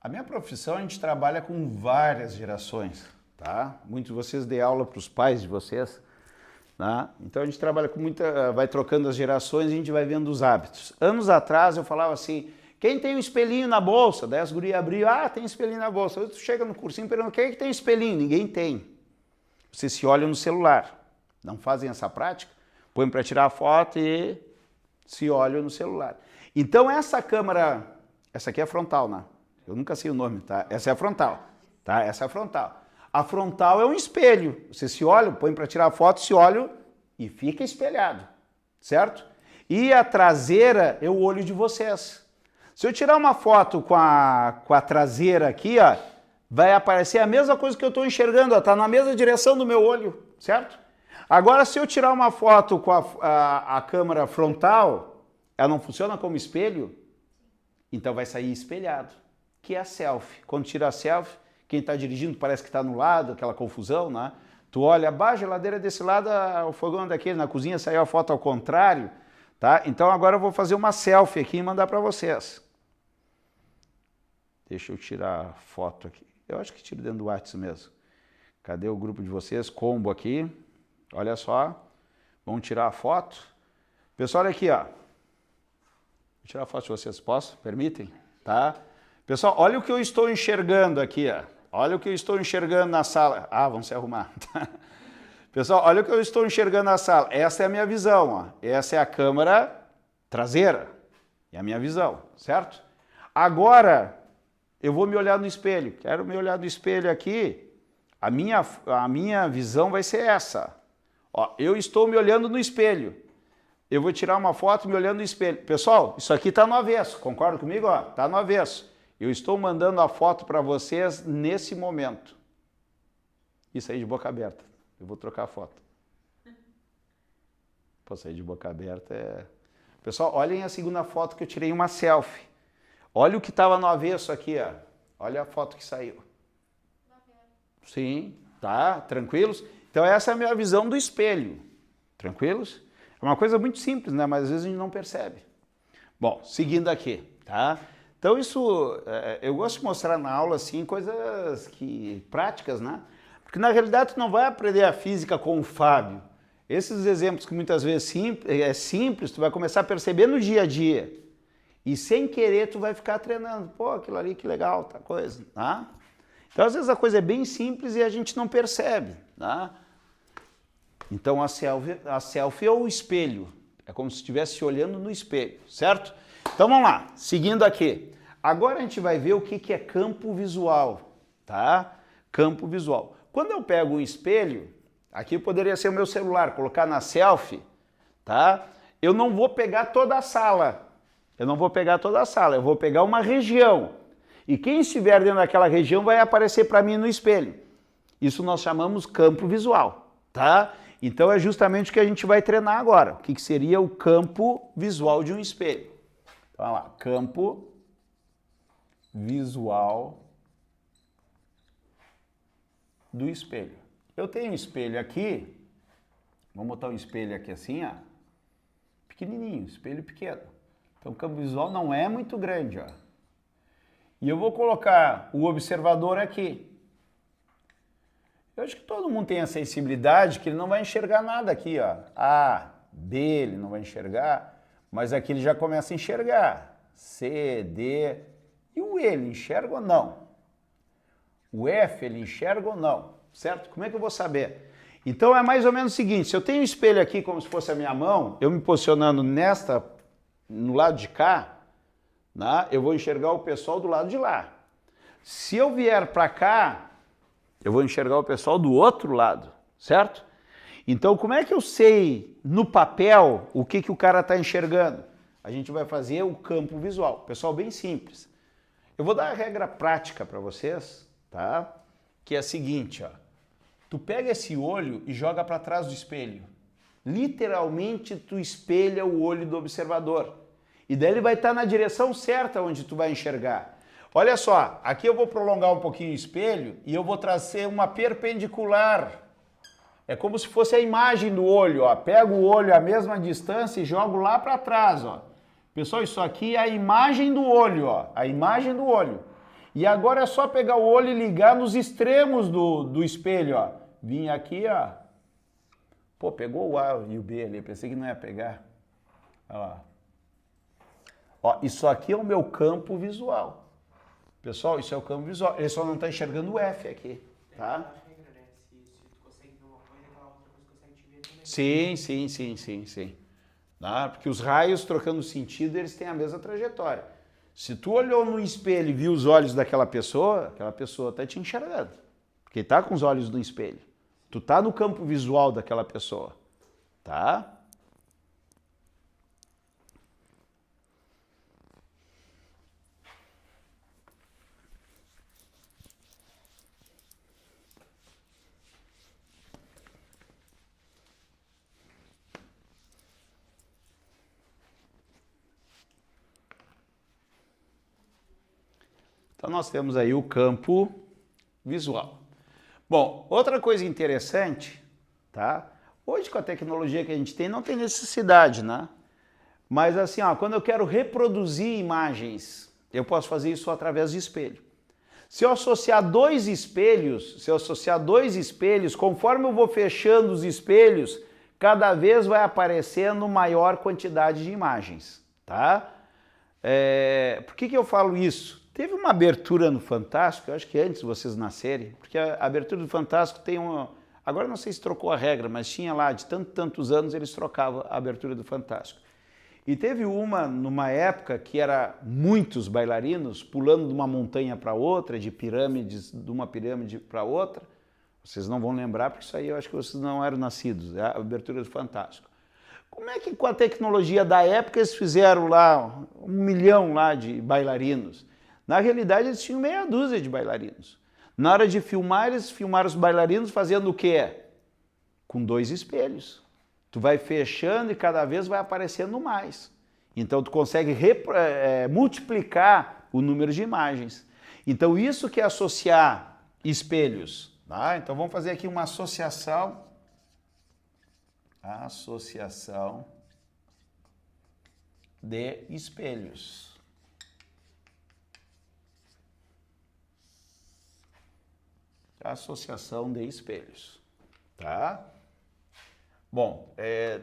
A minha profissão, a gente trabalha com várias gerações. Tá? Muitos de vocês dêem aula para os pais de vocês. Tá? Então a gente trabalha com muita... Vai trocando as gerações e a gente vai vendo os hábitos. Anos atrás eu falava assim... Quem tem um espelhinho na bolsa? Daí as gurias abriam, tem espelhinho na bolsa. Aí tu chega no cursinho perguntando, quem é que tem espelhinho? Ninguém tem. Vocês se olham no celular. Não fazem essa prática? Põem para tirar a foto e se olham no celular. Então essa câmera, essa aqui é a frontal, né? Eu nunca sei o nome, tá? Essa é a frontal, tá? Essa é a frontal. A frontal é um espelho. Vocês se olham, põem para tirar a foto, se olham e fica espelhado, certo? E a traseira é o olho de vocês. Se eu tirar uma foto com a traseira aqui, ó, vai aparecer a mesma coisa que eu estou enxergando, está na mesma direção do meu olho, certo? Agora, se eu tirar uma foto com a câmera frontal, ela não funciona como espelho, então vai sair espelhado, que é a selfie. Quando tira a selfie, quem está dirigindo parece que está no lado, aquela confusão, né? Tu olha, a geladeira desse lado, o fogão daquele, na cozinha saiu a foto ao contrário, tá? Então agora eu vou fazer uma selfie aqui e mandar para vocês. Deixa eu tirar a foto aqui. Eu acho que tiro dentro do WhatsApp mesmo. Cadê o grupo de vocês? Combo aqui. Olha só. Vamos tirar a foto. Pessoal, olha aqui, ó. Vou tirar a foto de vocês. Posso? Permitem? Tá? Pessoal, olha o que eu estou enxergando aqui, ó. Olha o que eu estou enxergando na sala. Vamos se arrumar. Pessoal, olha o que eu estou enxergando na sala. Essa é a minha visão, ó. Essa é a câmera traseira. É a minha visão, certo? Agora... eu vou me olhar no espelho. Quero me olhar no espelho aqui. A minha visão vai ser essa. Ó, eu estou me olhando no espelho. Eu vou tirar uma foto me olhando no espelho. Pessoal, isso aqui está no avesso. Concorda comigo? Está no avesso. Eu estou mandando a foto para vocês nesse momento. Isso aí de boca aberta. Eu vou trocar a foto. Pô, isso aí de boca aberta é... Pessoal, olhem a segunda foto que eu tirei uma selfie. Olha o que estava no avesso aqui, ó. Olha a foto que saiu. Sim, tá? Tranquilos? Então essa é a minha visão do espelho. Tranquilos? É uma coisa muito simples, né? Mas às vezes a gente não percebe. Bom, seguindo aqui, tá? Então isso, eu gosto de mostrar na aula, assim, coisas práticas, né? Porque na realidade tu não vai aprender a física com o Fábio. Esses exemplos que muitas vezes é simples, tu vai começar a perceber no dia a dia. E sem querer tu vai ficar treinando. Pô, aquilo ali que legal, tá coisa, tá? Então às vezes a coisa é bem simples e a gente não percebe, tá? Então a selfie é o espelho. É como se estivesse olhando no espelho, certo? Então vamos lá, seguindo aqui. Agora a gente vai ver o que é campo visual, tá? Campo visual. Quando eu pego um espelho, aqui poderia ser o meu celular, colocar na selfie, tá? Eu não vou pegar toda a sala. Eu não vou pegar toda a sala, eu vou pegar uma região. E quem estiver dentro daquela região vai aparecer para mim no espelho. Isso nós chamamos campo visual, tá? Então é justamente o que a gente vai treinar agora. O que seria o campo visual de um espelho? Então, olha lá, campo visual do espelho. Eu tenho um espelho aqui, Vamos botar um espelho aqui assim, ó. Pequenininho, espelho pequeno. Então o campo visual não é muito grande, ó. E eu vou colocar o observador aqui. Eu acho que todo mundo tem a sensibilidade que ele não vai enxergar nada aqui, ó. A, B, ele não vai enxergar, mas aqui ele já começa a enxergar. C, D. E o E, ele enxerga ou não? O F, ele enxerga ou não? Certo? Como é que eu vou saber? Então é mais ou menos o seguinte, se eu tenho um espelho aqui como se fosse a minha mão, eu me posicionando no lado de cá, né, eu vou enxergar o pessoal do lado de lá. Se eu vier para cá, eu vou enxergar o pessoal do outro lado, certo? Então como é que eu sei no papel o que o cara está enxergando? A gente vai fazer o campo visual. Pessoal, bem simples. Eu vou dar a regra prática para vocês, tá? Que é a seguinte, ó. Tu pega esse olho e joga para trás do espelho. Literalmente, tu espelha o olho do observador. E daí ele vai estar na direção certa onde tu vai enxergar. Olha só, aqui eu vou prolongar um pouquinho o espelho e eu vou trazer uma perpendicular. É como se fosse a imagem do olho, ó. Pego o olho à mesma distância e jogo lá para trás, ó. Pessoal, isso aqui é a imagem do olho, ó. A imagem do olho. E agora é só pegar o olho e ligar nos extremos do espelho, ó. Vim aqui, ó. Pô, pegou o A e o B ali, pensei que não ia pegar. Olha lá. Ó, isso aqui é o meu campo visual. Pessoal, isso é o campo visual. Ele só não está enxergando o F aqui, tá? Se tu consegue ver uma coisa, aquela outra coisa consegue te ver também. Sim. Tá? Porque os raios, trocando sentido, eles têm a mesma trajetória. Se tu olhou no espelho e viu os olhos daquela pessoa está te enxergando. Porque está com os olhos no espelho. Tu está no campo visual daquela pessoa. Tá? Então nós temos aí o campo visual. Bom, outra coisa interessante, tá? Hoje com a tecnologia que a gente tem, não tem necessidade, né? Mas assim, ó, quando eu quero reproduzir imagens, eu posso fazer isso através de espelho. Se eu associar dois espelhos, conforme eu vou fechando os espelhos, cada vez vai aparecendo maior quantidade de imagens, tá? Por que eu falo isso? Teve uma abertura no Fantástico, eu acho que antes de vocês nascerem, porque a abertura do Fantástico tem uma... Agora não sei se trocou a regra, mas tinha lá, de tantos anos, eles trocavam a abertura do Fantástico. E teve numa época, que era muitos bailarinos pulando de uma montanha para outra, de uma pirâmide para outra. Vocês não vão lembrar, porque isso aí eu acho que vocês não eram nascidos, é a abertura do Fantástico. Como é que com a tecnologia da época eles fizeram lá 1 milhão lá de bailarinos? Na realidade, eles tinham meia dúzia de bailarinos. Na hora de filmar, eles filmaram os bailarinos fazendo o quê? Com 2 espelhos. Tu vai fechando e cada vez vai aparecendo mais. Então, tu consegue multiplicar o número de imagens. Então, isso que é associar espelhos. Tá? Então, vamos fazer aqui uma associação. Associação de espelhos. Associação de espelhos, tá? Bom,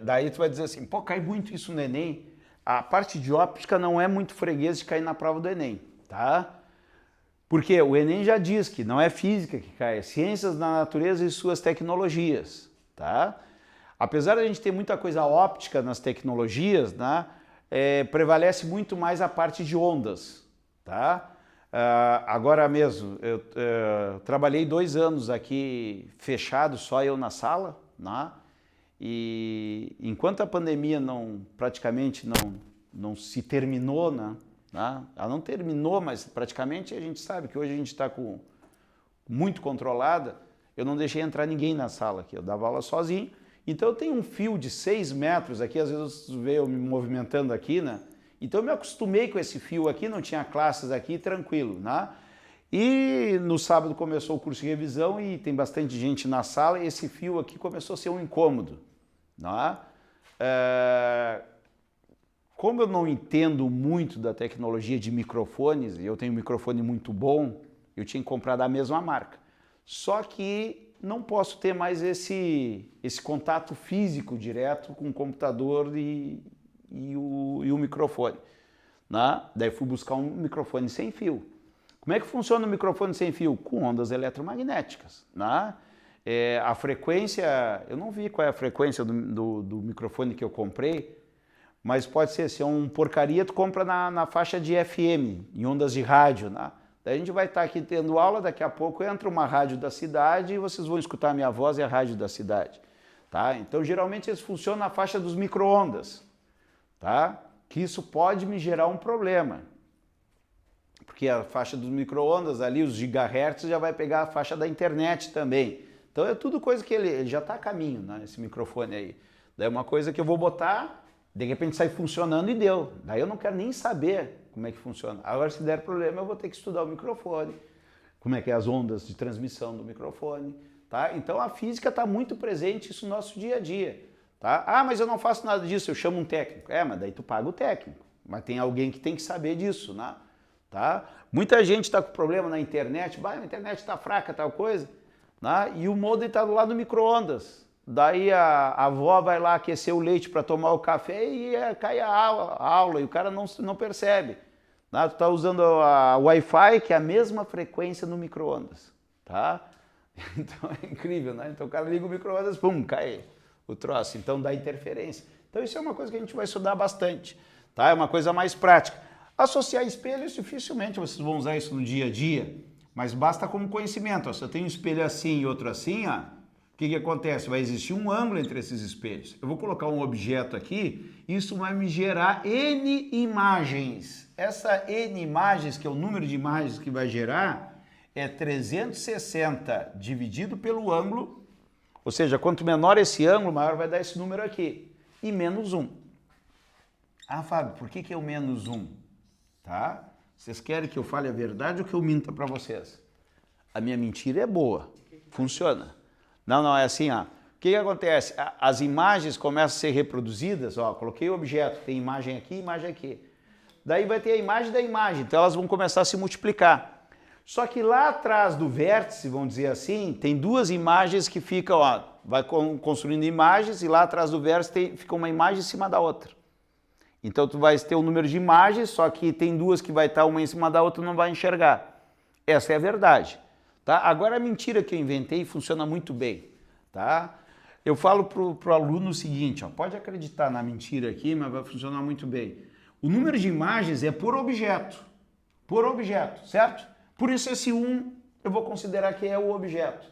daí tu vai dizer assim, pô, cai muito isso no Enem. A parte de óptica não é muito freguês de cair na prova do Enem, tá? Porque o Enem já diz que não é física que cai, é ciências da natureza e suas tecnologias, tá? Apesar de a gente ter muita coisa óptica nas tecnologias, né, prevalece muito mais a parte de ondas, tá? Agora mesmo, eu trabalhei 2 anos aqui fechado, só eu na sala, né? E enquanto a pandemia praticamente não se terminou, né? Ela não terminou, mas praticamente a gente sabe que hoje a gente está muito controlada, eu não deixei entrar ninguém na sala aqui, eu dava aula sozinho, então eu tenho um fio de 6 metros aqui, às vezes você vê eu me movimentando aqui, né? Então eu me acostumei com esse fio aqui, não tinha classes aqui, tranquilo, né? E no sábado começou o curso de revisão e tem bastante gente na sala e esse fio aqui começou a ser um incômodo, Não é? Como eu não entendo muito da tecnologia de microfones, e eu tenho um microfone muito bom, eu tinha que comprar da mesma marca. Só que não posso ter mais esse contato físico direto com o computador e o microfone. Né? Daí fui buscar um microfone sem fio. Como é que funciona o microfone sem fio? Com ondas eletromagnéticas. Né? A frequência, eu não vi qual é a frequência do microfone que eu comprei, mas pode ser, se é um porcaria, tu compra na faixa de FM, em ondas de rádio. Né? Daí a gente vai estar aqui tendo aula, daqui a pouco entra uma rádio da cidade e vocês vão escutar a minha voz e a rádio da cidade. Tá? Então, geralmente, eles funcionam na faixa dos micro-ondas. Tá? Que isso pode me gerar um problema. Porque a faixa dos micro-ondas ali, os gigahertz, já vai pegar a faixa da internet também. Então é tudo coisa que ele já está a caminho, né, esse microfone aí. Daí é uma coisa que eu vou botar, de repente sai funcionando e deu. Daí eu não quero nem saber como é que funciona. Agora se der problema eu vou ter que estudar o microfone, como é que é as ondas de transmissão do microfone. Tá? Então a física está muito presente isso no nosso dia a dia. Tá? Ah, mas eu não faço nada disso, eu chamo um técnico. Mas daí tu paga o técnico. Mas tem alguém que tem que saber disso, né? Tá? Muita gente está com problema na internet, a internet está fraca, tal coisa, né? E o modem está do lado do micro-ondas. Daí a avó vai lá aquecer o leite para tomar o café e cai a aula e o cara não percebe. Né? Tu está usando a Wi-Fi, que é a mesma frequência no micro-ondas. Tá? Então é incrível, né? Então o cara liga o micro-ondas, pum, cai o troço. Então dá interferência. Então isso é uma coisa que a gente vai estudar bastante. Tá? É uma coisa mais prática. Associar espelhos, dificilmente vocês vão usar isso no dia a dia, mas basta como conhecimento. Ó, se eu tenho um espelho assim e outro assim, ó, o que acontece? Vai existir um ângulo entre esses espelhos. Eu vou colocar um objeto aqui, isso vai me gerar N imagens. Essa N imagens, que é o número de imagens que vai gerar, é 360 dividido pelo ângulo, ou seja, quanto menor esse ângulo, maior vai dar esse número aqui, e menos 1. Ah, Fábio, por que é o menos 1? Tá? Vocês querem que eu fale a verdade ou que eu minta para vocês? A minha mentira é boa, funciona. Não, é assim, ó. O que acontece? As imagens começam a ser reproduzidas, ó, coloquei o objeto, tem imagem aqui, imagem aqui. Daí vai ter a imagem da imagem, então elas vão começar a se multiplicar. Só que lá atrás do vértice, vamos dizer assim, tem duas imagens que ficam, ó, vai construindo imagens e lá atrás do vértice fica uma imagem em cima da outra. Então tu vai ter um número de imagens, só que tem duas que vai estar uma em cima da outra e não vai enxergar. Essa é a verdade. Tá? Agora a mentira que eu inventei funciona muito bem. Tá? Eu falo pro aluno o seguinte, ó, pode acreditar na mentira aqui, mas vai funcionar muito bem. O número de imagens é por objeto, certo? Por isso esse 1 eu vou considerar que é o objeto.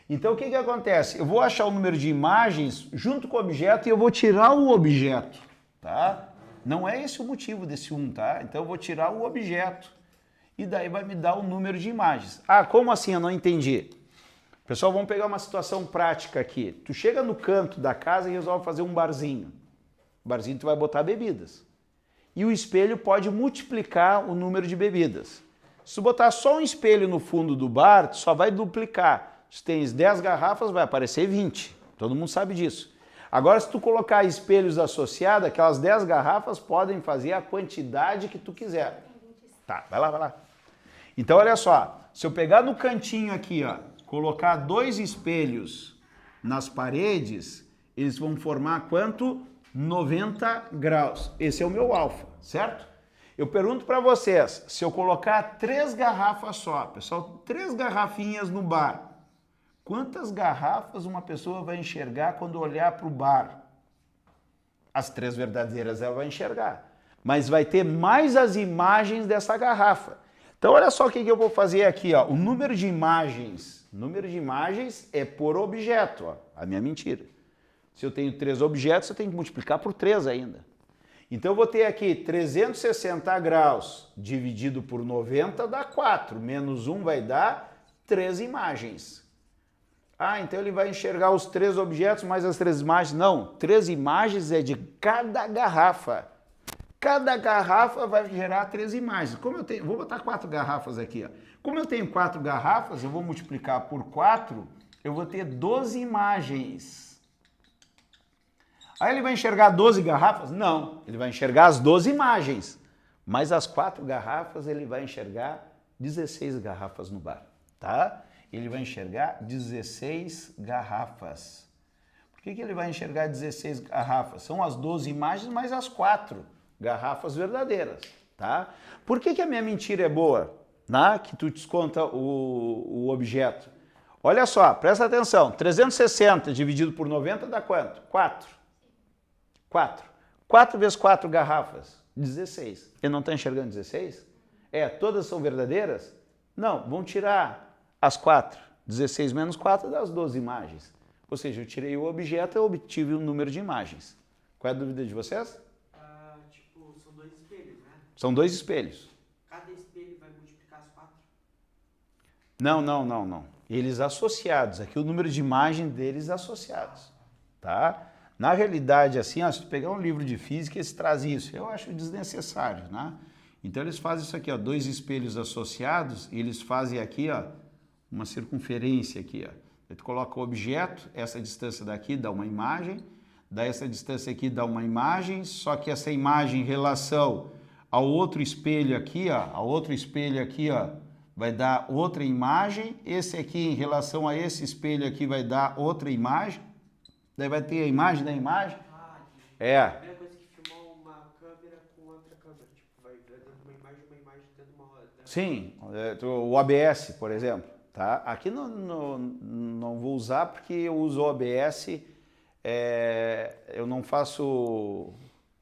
Então o que acontece? Eu vou achar o número de imagens junto com o objeto e eu vou tirar o objeto. Tá? Não é esse o motivo desse 1, tá? Então eu vou tirar o objeto e daí vai me dar o número de imagens. Ah, como assim? Eu não entendi. Pessoal, vamos pegar uma situação prática aqui. Tu chega no canto da casa e resolve fazer um barzinho. Barzinho tu vai botar bebidas. E o espelho pode multiplicar o número de bebidas. Se tu botar só um espelho no fundo do bar, tu só vai duplicar. Se tens 10 garrafas, vai aparecer 20. Todo mundo sabe disso. Agora, se tu colocar espelhos associados, aquelas 10 garrafas podem fazer a quantidade que tu quiser. Tá, vai lá. Então, olha só, se eu pegar no cantinho aqui, ó, colocar 2 espelhos nas paredes, eles vão formar quanto? 90 graus. Esse é o meu alfa, certo? Eu pergunto para vocês, se eu colocar 3 garrafas só, pessoal, 3 garrafinhas no bar, quantas garrafas uma pessoa vai enxergar quando olhar para o bar? As 3 verdadeiras ela vai enxergar, mas vai ter mais as imagens dessa garrafa. Então olha só o que eu vou fazer aqui, ó. O número de imagens é por objeto, ó, a minha mentira. Se eu tenho 3 objetos, eu tenho que multiplicar por 3 ainda. Então eu vou ter aqui 360 graus dividido por 90 dá 4, menos 1 vai dar 3 imagens. Ah, então ele vai enxergar os 3 objetos mais as 3 imagens? Não, 3 imagens é de cada garrafa. Cada garrafa vai gerar 3 imagens. Como eu tenho, vou botar 4 garrafas aqui, ó. Como eu tenho 4 garrafas, eu vou multiplicar por 4, eu vou ter 12 imagens. Aí ele vai enxergar 12 garrafas? Não, ele vai enxergar as 12 imagens, mas as 4 garrafas ele vai enxergar 16 garrafas no bar, tá? Ele vai enxergar 16 garrafas. Por que ele vai enxergar 16 garrafas? São as 12 imagens mais as 4 garrafas verdadeiras, tá? Por que a minha mentira é boa? Que tu desconta o objeto. Olha só, presta atenção, 360 dividido por 90 dá quanto? 4. 4. 4 vezes 4 garrafas, 16. Ele não está enxergando 16? Todas são verdadeiras? Não, vão tirar as 4. 16 menos 4 dá as 12 imagens. Ou seja, eu tirei o objeto e obtive o número de imagens. Qual é a dúvida de vocês? São 2 espelhos, né? São 2 espelhos. Cada espelho vai multiplicar as 4? Não. Eles associados. Aqui o número de imagem deles associados. Tá? Na realidade, assim, se tu pegar um livro de física, eles trazem isso. Eu acho desnecessário, né? Então eles fazem isso aqui, 2 espelhos associados, e eles fazem aqui, uma circunferência aqui, Aí tu coloca o objeto, essa distância daqui dá uma imagem, essa distância aqui dá uma imagem, só que essa imagem em relação ao outro espelho aqui, vai dar outra imagem, esse aqui em relação a esse espelho aqui vai dar outra imagem, daí vai ter a imagem da imagem. A mesma coisa que filmar uma câmera com outra câmera, vai dando uma imagem dentro de uma outra. Sim, o OBS, por exemplo, tá? Aqui não vou usar porque eu uso o OBS, eu não faço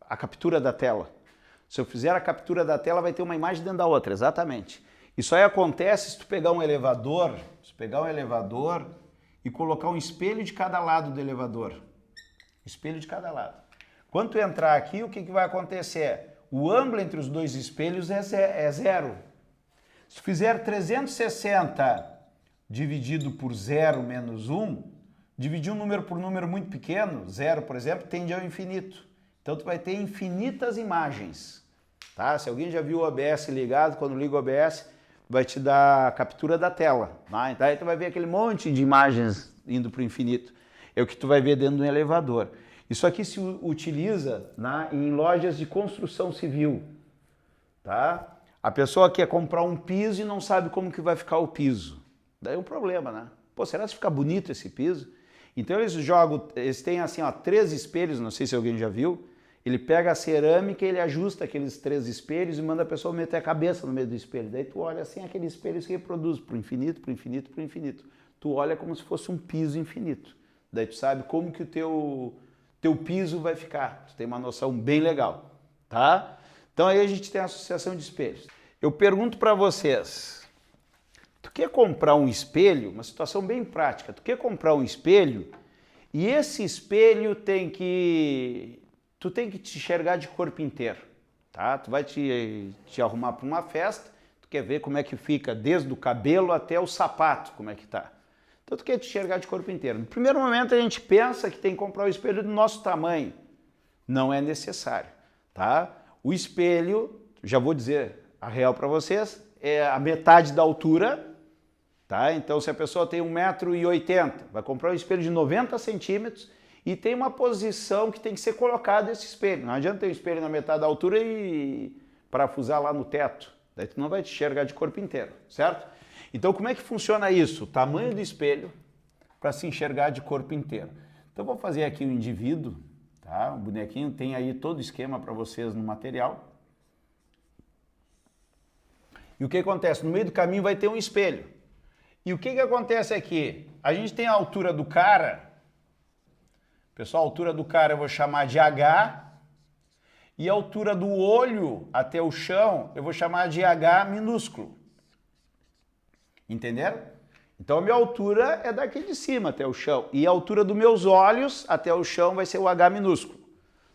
a captura da tela. Se eu fizer a captura da tela, vai ter uma imagem dentro da outra, exatamente. Isso aí acontece se tu pegar um elevador, e colocar um espelho de cada lado do elevador. Espelho de cada lado. Quando tu entrar aqui, o que vai acontecer? O ângulo entre os 2 espelhos é 0. Se tu fizer 360 dividido por 0 menos 1, dividir um número por número muito pequeno, 0, por exemplo, tende ao infinito. Então tu vai ter infinitas imagens. Tá? Se alguém já viu o OBS ligado, quando liga o OBS, vai te dar a captura da tela. Tá? Então aí tu vai ver aquele monte de imagens indo para o infinito. É o que tu vai ver dentro de um elevador. Isso aqui se utiliza em lojas de construção civil. Tá? A pessoa quer comprar um piso e não sabe como que vai ficar o piso. Daí é um problema, né? Pô, será que fica bonito esse piso? Então eles têm assim, 3 espelhos, não sei se alguém já viu. Ele pega a cerâmica, ele ajusta aqueles 3 espelhos e manda a pessoa meter a cabeça no meio do espelho. Daí tu olha assim, aquele espelho se reproduz pro infinito, pro infinito, pro infinito. Tu olha como se fosse um piso infinito. Daí tu sabe como que o teu piso vai ficar. Tu tem uma noção bem legal, tá? Então aí a gente tem a associação de espelhos. Eu pergunto para vocês, tu quer comprar um espelho, uma situação bem prática, tu quer comprar um espelho e esse espelho tu tem que te enxergar de corpo inteiro, tá? Tu vai te arrumar para uma festa, tu quer ver como é que fica desde o cabelo até o sapato, como é que tá. Então tu quer te enxergar de corpo inteiro. No primeiro momento a gente pensa que tem que comprar o espelho do nosso tamanho. Não é necessário, tá? O espelho, já vou dizer a real para vocês, é a metade da altura, tá? Então se a pessoa tem 1,80 m, vai comprar um espelho de 90 centímetros e tem uma posição que tem que ser colocado esse espelho. Não adianta ter um espelho na metade da altura e parafusar lá no teto. Daí tu não vai te enxergar de corpo inteiro, certo? Então como é que funciona isso? O tamanho do espelho para se enxergar de corpo inteiro. Então vou fazer aqui um indivíduo, tá? O bonequinho tem aí todo o esquema para vocês no material. E o que acontece? No meio do caminho vai ter um espelho. E o que acontece aqui? A gente tem a altura do cara. Pessoal, a altura do cara eu vou chamar de H. E a altura do olho até o chão eu vou chamar de H minúsculo. Entenderam? Então a minha altura é daqui de cima até o chão. E a altura dos meus olhos até o chão vai ser o H minúsculo.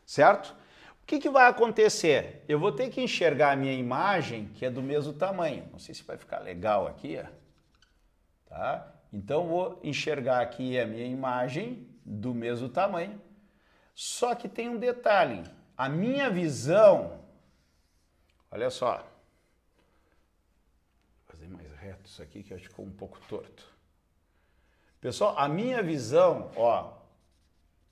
Certo? O que vai acontecer? Eu vou ter que enxergar a minha imagem, que é do mesmo tamanho. Não sei se vai ficar legal aqui. Tá? Então vou enxergar aqui a minha imagem do mesmo tamanho. Só que tem um detalhe. A minha visão... Olha só. Vou fazer mais reto isso aqui que eu acho que ficou um pouco torto. Pessoal, a minha visão,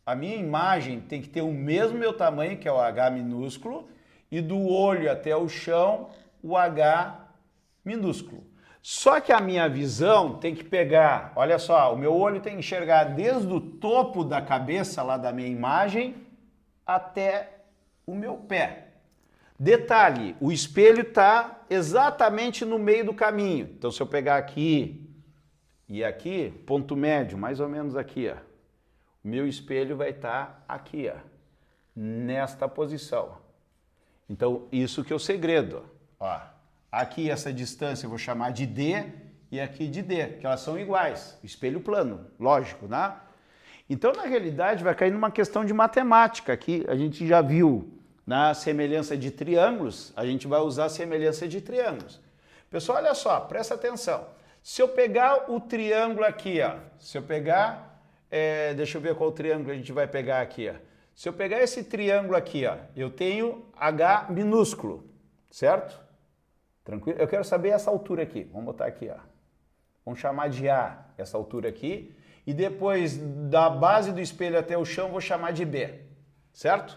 A minha imagem tem que ter o mesmo meu tamanho, que é o H minúsculo, e do olho até o chão, o H minúsculo. Só que a minha visão tem que pegar, olha só, o meu olho tem que enxergar desde o topo da cabeça lá da minha imagem até o meu pé. Detalhe, o espelho está exatamente no meio do caminho. Então se eu pegar aqui e aqui, ponto médio, mais ou menos aqui, ó, o meu espelho vai estar aqui, ó, nesta posição. Então isso que é o segredo, ó. Aqui essa distância eu vou chamar de D e aqui de D, que elas são iguais, espelho plano, lógico, né? Então, na realidade, vai cair numa questão de matemática. Aqui a gente já viu na semelhança de triângulos, a gente vai usar a semelhança de triângulos. Pessoal, olha só, presta atenção. Se eu pegar o triângulo aqui, ó, se eu pegar, deixa eu ver qual triângulo a gente vai pegar aqui, ó. Se eu pegar esse triângulo aqui, ó, eu tenho H minúsculo, certo? Tranquilo? Eu quero saber essa altura aqui. Vamos botar aqui, ó. Vamos chamar de A, essa altura aqui. E depois, da base do espelho até o chão, vou chamar de B. Certo?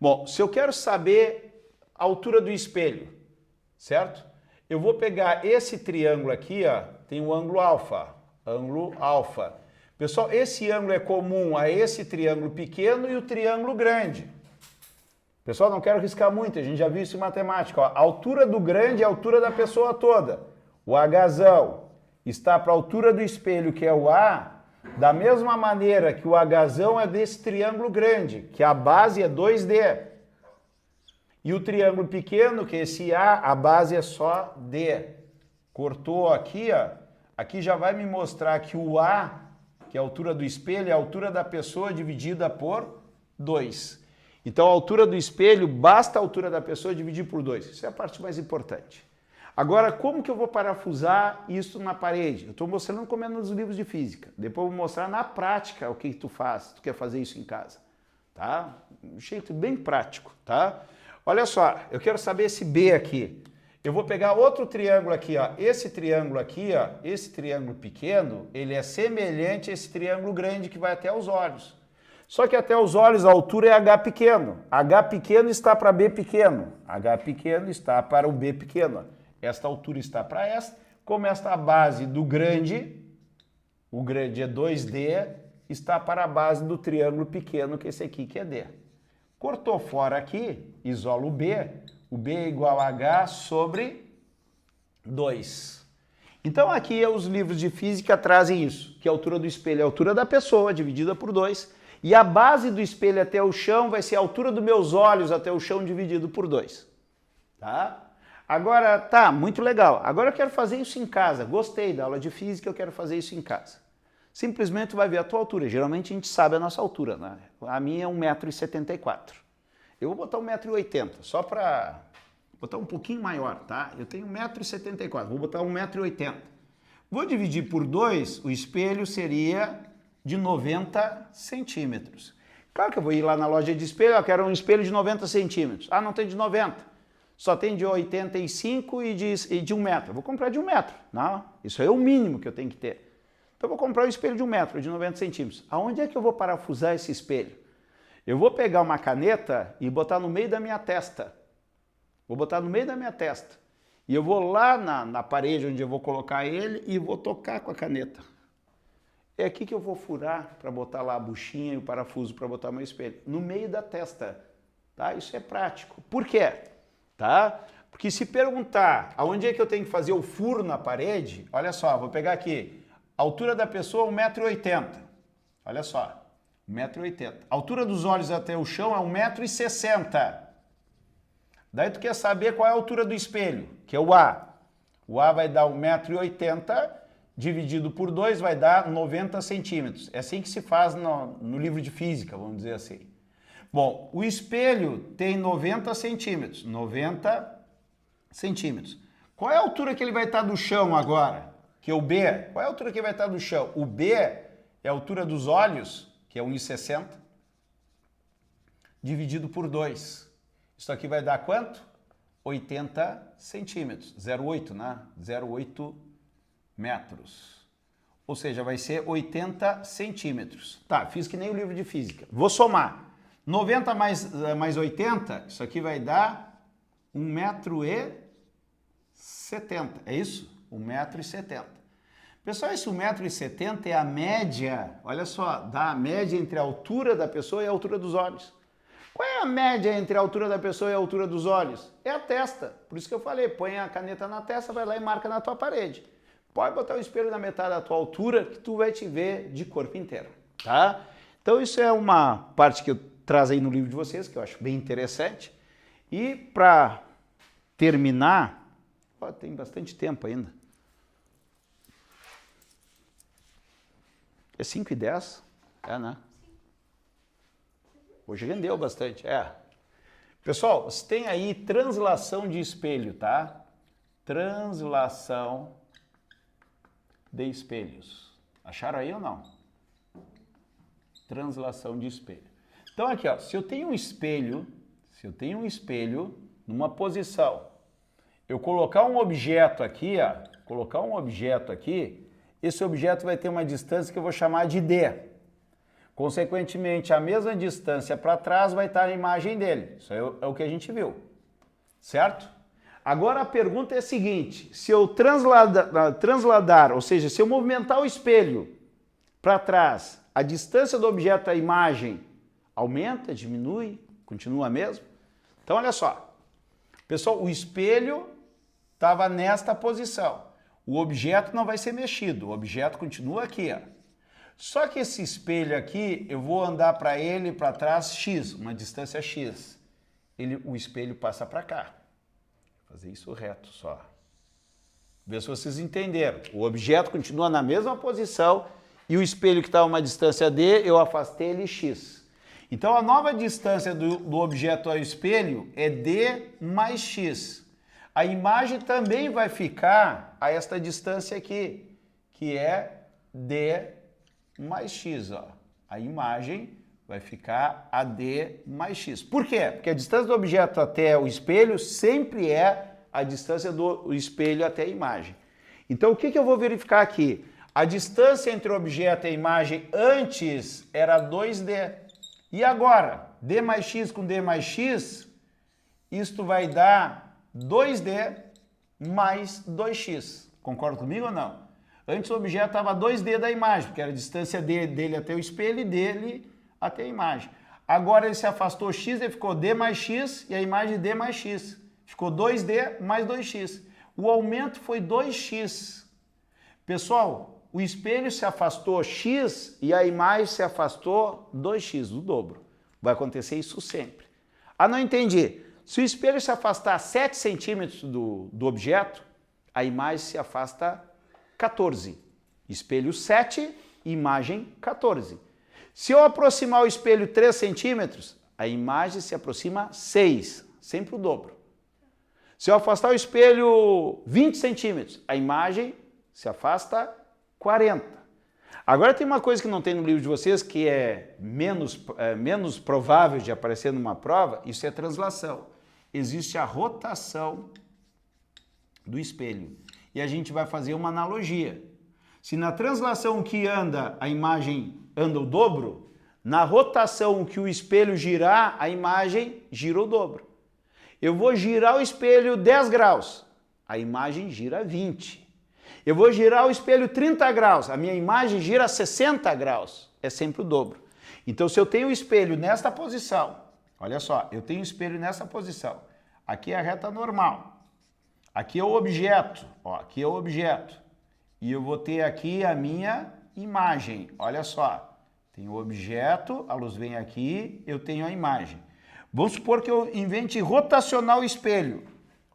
Bom, se eu quero saber a altura do espelho, certo? Eu vou pegar esse triângulo aqui, ó. Tem o ângulo alfa. Ângulo alfa. Pessoal, esse ângulo é comum a esse triângulo pequeno e o triângulo grande. Pessoal, não quero riscar muito, a gente já viu isso em matemática. Ó. A altura do grande é a altura da pessoa toda. O Hzão está para a altura do espelho, que é o A, da mesma maneira que o Hzão é desse triângulo grande, que a base é 2D. E o triângulo pequeno, que é esse A base é só D. Cortou aqui, ó. Aqui já vai me mostrar que o A, que é a altura do espelho, é a altura da pessoa dividida por 2. Então, a altura do espelho, basta a altura da pessoa dividir por 2. Isso é a parte mais importante. Agora, como que eu vou parafusar isso na parede? Eu estou mostrando como é nos livros de física. Depois eu vou mostrar na prática o que tu faz, se tu quer fazer isso em casa. Tá? Um jeito bem prático, tá? Olha só, eu quero saber esse B aqui. Eu vou pegar outro triângulo aqui, ó. Esse triângulo aqui, ó, esse triângulo pequeno, ele é semelhante a esse triângulo grande que vai até os olhos. Só que até os olhos a altura é H pequeno. H pequeno está para B pequeno. H pequeno está para o B pequeno. Esta altura está para esta. Como esta base do grande, o grande é 2D, está para a base do triângulo pequeno, que é esse aqui que é D. Cortou fora aqui, isola o B. O B é igual a H sobre 2. Então aqui os livros de física trazem isso, que a altura do espelho é a altura da pessoa, dividida por 2. E a base do espelho até o chão vai ser a altura dos meus olhos até o chão dividido por 2. Tá? Agora, tá, muito legal. Agora eu quero fazer isso em casa. Gostei da aula de física, eu quero fazer isso em casa. Simplesmente vai ver a tua altura. Geralmente a gente sabe a nossa altura, né? A minha é 1,74 m. Eu vou botar 1,80 m, só para botar um pouquinho maior, tá? Eu tenho 1,74 m, vou botar 1,80 m. Vou dividir por 2, o espelho seria de 90 centímetros. Claro que eu vou ir lá na loja de espelho, eu quero um espelho de 90 centímetros. Ah, não tem de 90. Só tem de 85 e de 1 metro. Eu vou comprar de 1 metro. Não, isso é o mínimo que eu tenho que ter. Então eu vou comprar um espelho de 1 metro, de 90 centímetros. Aonde é que eu vou parafusar esse espelho? Eu vou pegar uma caneta e botar no meio da minha testa. Vou botar no meio da minha testa. E eu vou lá na parede onde eu vou colocar ele e vou tocar com a caneta. É aqui que eu vou furar para botar lá a buchinha e o parafuso para botar meu espelho. No meio da testa. Tá? Isso é prático. Por quê? Tá? Porque se perguntar aonde é que eu tenho que fazer o furo na parede, olha só, vou pegar aqui. A altura da pessoa 1,80 m. Olha só, 1,80 m. A altura dos olhos até o chão é 1,60 m. Daí tu quer saber qual é a altura do espelho, que é o A. O A vai dar 1,80 m, dividido por 2 vai dar 90 centímetros. É assim que se faz no livro de física, vamos dizer assim. Bom, o espelho tem 90 centímetros. 90 centímetros. Qual é a altura que ele vai estar do chão agora? Que é o B. Qual é a altura que ele vai estar do chão? O B é a altura dos olhos, que é 1,60 m, dividido por 2. Isso aqui vai dar quanto? 80 centímetros. 0,8, né? 0,8 metros. ou seja, vai ser 80 centímetros. Tá, fiz que nem o livro de física. Vou somar. 90 mais 80, isso aqui vai dar 1,70 m. É isso? 1,70 m. Pessoal, esse 1,70 m é a média, olha só, dá a média entre a altura da pessoa e a altura dos olhos. Qual é a média entre a altura da pessoa e a altura dos olhos? É a testa. Por isso que eu falei, põe a caneta na testa, vai lá e marca na tua parede. Pode botar o espelho na metade da tua altura que tu vai te ver de corpo inteiro, tá? Então isso é uma parte que eu trago aí no livro de vocês, que eu acho bem interessante. E para terminar, tem bastante tempo ainda. É 5h10? É, né? Hoje rendeu bastante, é. Pessoal, você tem aí translação de espelho, tá? Translação de espelhos. Acharam aí ou não? Translação de espelho. Então aqui, ó, se eu tenho um espelho numa posição, eu colocar um objeto aqui, esse objeto vai ter uma distância que eu vou chamar de D. Consequentemente, a mesma distância para trás vai estar a imagem dele. Isso é o que a gente viu, certo? Agora a pergunta é a seguinte, se eu transladar, ou seja, se eu movimentar o espelho para trás, a distância do objeto à imagem aumenta, diminui, continua a mesma? Então olha só, pessoal, o espelho estava nesta posição, o objeto não vai ser mexido, o objeto continua aqui, ó. Só que esse espelho aqui, eu vou andar para ele para trás x, uma distância x. O espelho passa para cá. Vou fazer isso reto só. Vê se vocês entenderam. O objeto continua na mesma posição e o espelho que está a uma distância d, eu afastei ele x. Então a nova distância do objeto ao espelho é d mais x. A imagem também vai ficar a esta distância aqui, que é d mais x, ó. A imagem vai ficar a d mais x. Por quê? Porque a distância do objeto até o espelho sempre é a distância do espelho até a imagem. Então, o que eu vou verificar aqui? A distância entre o objeto e a imagem antes era 2d. E agora, d mais x com d mais x, isto vai dar 2d mais 2x. Concorda comigo ou não? Antes o objeto estava 2D da imagem, porque era a distância dele até o espelho e dele até a imagem. Agora ele se afastou x, ele ficou d mais x e a imagem d mais x. Ficou 2D mais 2x. O aumento foi 2x. Pessoal, o espelho se afastou x e a imagem se afastou 2x, o dobro. Vai acontecer isso sempre. Ah, não entendi. Se o espelho se afastar 7 centímetros do objeto, a imagem se afasta 14. Espelho 7, imagem 14. Se eu aproximar o espelho 3 centímetros, a imagem se aproxima 6, sempre o dobro. Se eu afastar o espelho 20 centímetros, a imagem se afasta 40. Agora tem uma coisa que não tem no livro de vocês, que é menos provável de aparecer numa prova, isso é translação. Existe a rotação do espelho. E a gente vai fazer uma analogia. Se na translação que anda, a imagem anda o dobro, na rotação que o espelho girar, a imagem gira o dobro. Eu vou girar o espelho 10 graus, a imagem gira 20. Eu vou girar o espelho 30 graus, a minha imagem gira 60 graus. É sempre o dobro. Então, se eu tenho o espelho nesta posição, olha só, eu tenho o espelho nessa posição. Aqui é a reta normal. Aqui é o objeto, ó, aqui é o objeto. E eu vou ter aqui a minha imagem. Olha só, tem o objeto, a luz vem aqui, eu tenho a imagem. Vamos supor que eu invente rotacionar o espelho.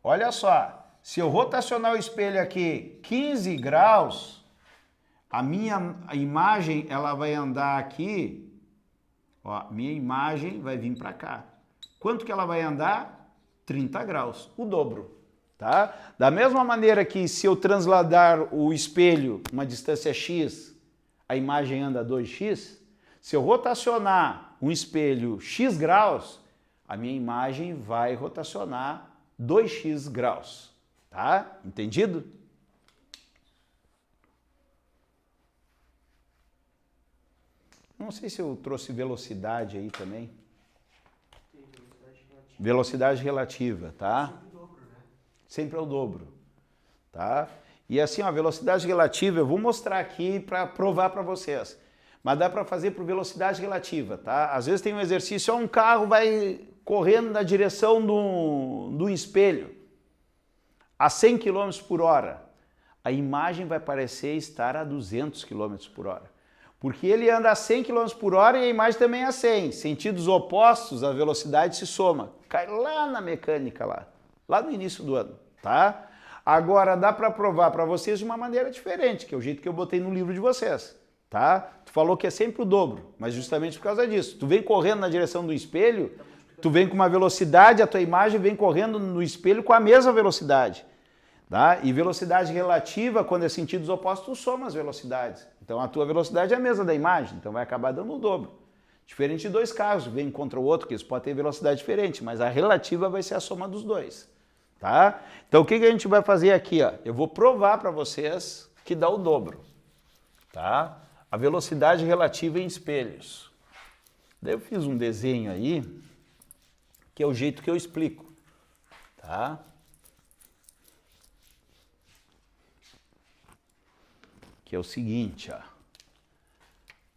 Olha só, se eu rotacionar o espelho aqui 15 graus, a minha imagem ela vai andar aqui, ó, minha imagem vai vir para cá. Quanto que ela vai andar? 30 graus, o dobro. Tá? Da mesma maneira que se eu transladar o espelho uma distância x, a imagem anda 2x, se eu rotacionar um espelho x graus, a minha imagem vai rotacionar 2x graus. Tá? Entendido? Não sei se eu trouxe velocidade aí também. Tem velocidade relativa. Velocidade relativa, tá? Sempre o dobro, né? Sempre é o dobro, tá? E assim, ó, velocidade relativa, eu vou mostrar aqui para provar para vocês. Mas dá para fazer por velocidade relativa, tá? Às vezes tem um exercício, ó, um carro vai correndo na direção do espelho a 100 km por hora. A imagem vai parecer estar a 200 km por hora. Porque ele anda a 100 km por hora e a imagem também é a 100. Sentidos opostos, a velocidade se soma. Cai lá na mecânica, lá no início do ano, tá? Agora, dá para provar para vocês de uma maneira diferente, que é o jeito que eu botei no livro de vocês, tá? Tu falou que é sempre o dobro, mas justamente por causa disso. Tu vem correndo na direção do espelho, tu vem com uma velocidade, a tua imagem vem correndo no espelho com a mesma velocidade, tá? E velocidade relativa, quando é sentidos opostos, tu soma as velocidades. Então, a tua velocidade é a mesma da imagem, então vai acabar dando o dobro. Diferente de dois carros, vem contra o outro, que eles podem ter velocidade diferente, mas a relativa vai ser a soma dos dois. Tá? Então o que a gente vai fazer aqui? Ó? Eu vou provar para vocês que dá o dobro. Tá? A velocidade relativa em espelhos. Daí eu fiz um desenho aí, que é o jeito que eu explico. Tá? Que é o seguinte, ó.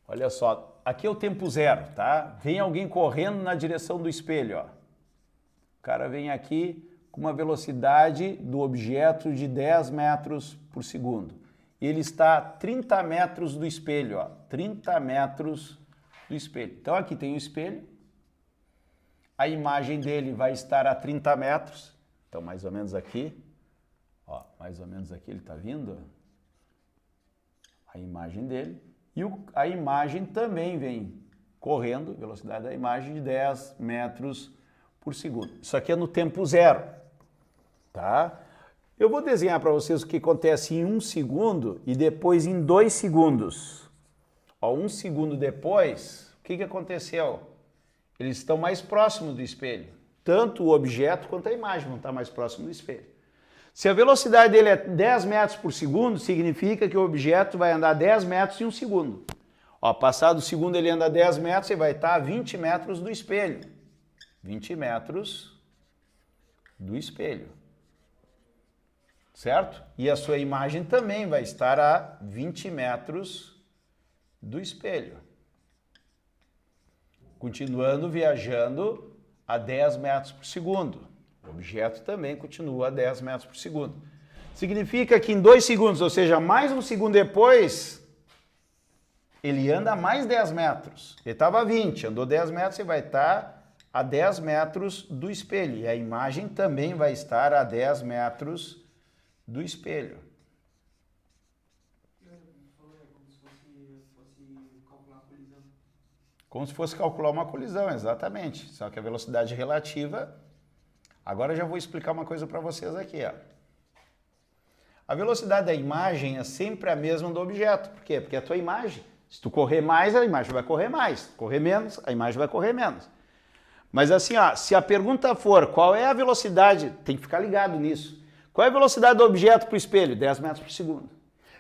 Olha só, aqui é o tempo zero, tá? Vem alguém correndo na direção do espelho, ó. O cara vem aqui com uma velocidade do objeto de 10 metros por segundo. Ele está a 30 metros do espelho, ó, 30 metros do espelho. Então aqui tem o espelho, a imagem dele vai estar a 30 metros, então mais ou menos aqui, ó, mais ou menos aqui ele está vindo, a imagem dele, e a imagem também vem correndo, velocidade da imagem de 10 metros por segundo. Isso aqui é no tempo zero. Tá? Eu vou desenhar para vocês o que acontece em 1 segundo e depois em 2 segundos. Ó, 1 segundo depois, o que aconteceu? Eles estão mais próximos do espelho. Tanto o objeto quanto a imagem vão estar mais próximos do espelho. Se a velocidade dele é 10 metros por segundo, significa que o objeto vai andar 10 metros em 1 segundo. Ó, passado o segundo ele anda 10 metros e vai estar a 20 metros do espelho. 20 metros do espelho. Certo? E a sua imagem também vai estar a 20 metros do espelho. Continuando viajando a 10 metros por segundo. O objeto também continua a 10 metros por segundo. Significa que em 2 segundos, ou seja, mais 1 segundo depois, ele anda mais 10 metros. Ele estava a 20, andou 10 metros e vai estar a 10 metros do espelho. E a imagem também vai estar a 10 metros do espelho. Como se fosse calcular uma colisão, exatamente. Só que a velocidade relativa... Agora eu já vou explicar uma coisa para vocês aqui, ó. A velocidade da imagem é sempre a mesma do objeto. Por quê? Porque é a tua imagem. Se tu correr mais, a imagem vai correr mais. Se correr menos, a imagem vai correr menos. Mas assim, ó, se a pergunta for qual é a velocidade, tem que ficar ligado nisso. Qual é a velocidade do objeto para o espelho? 10 metros por segundo.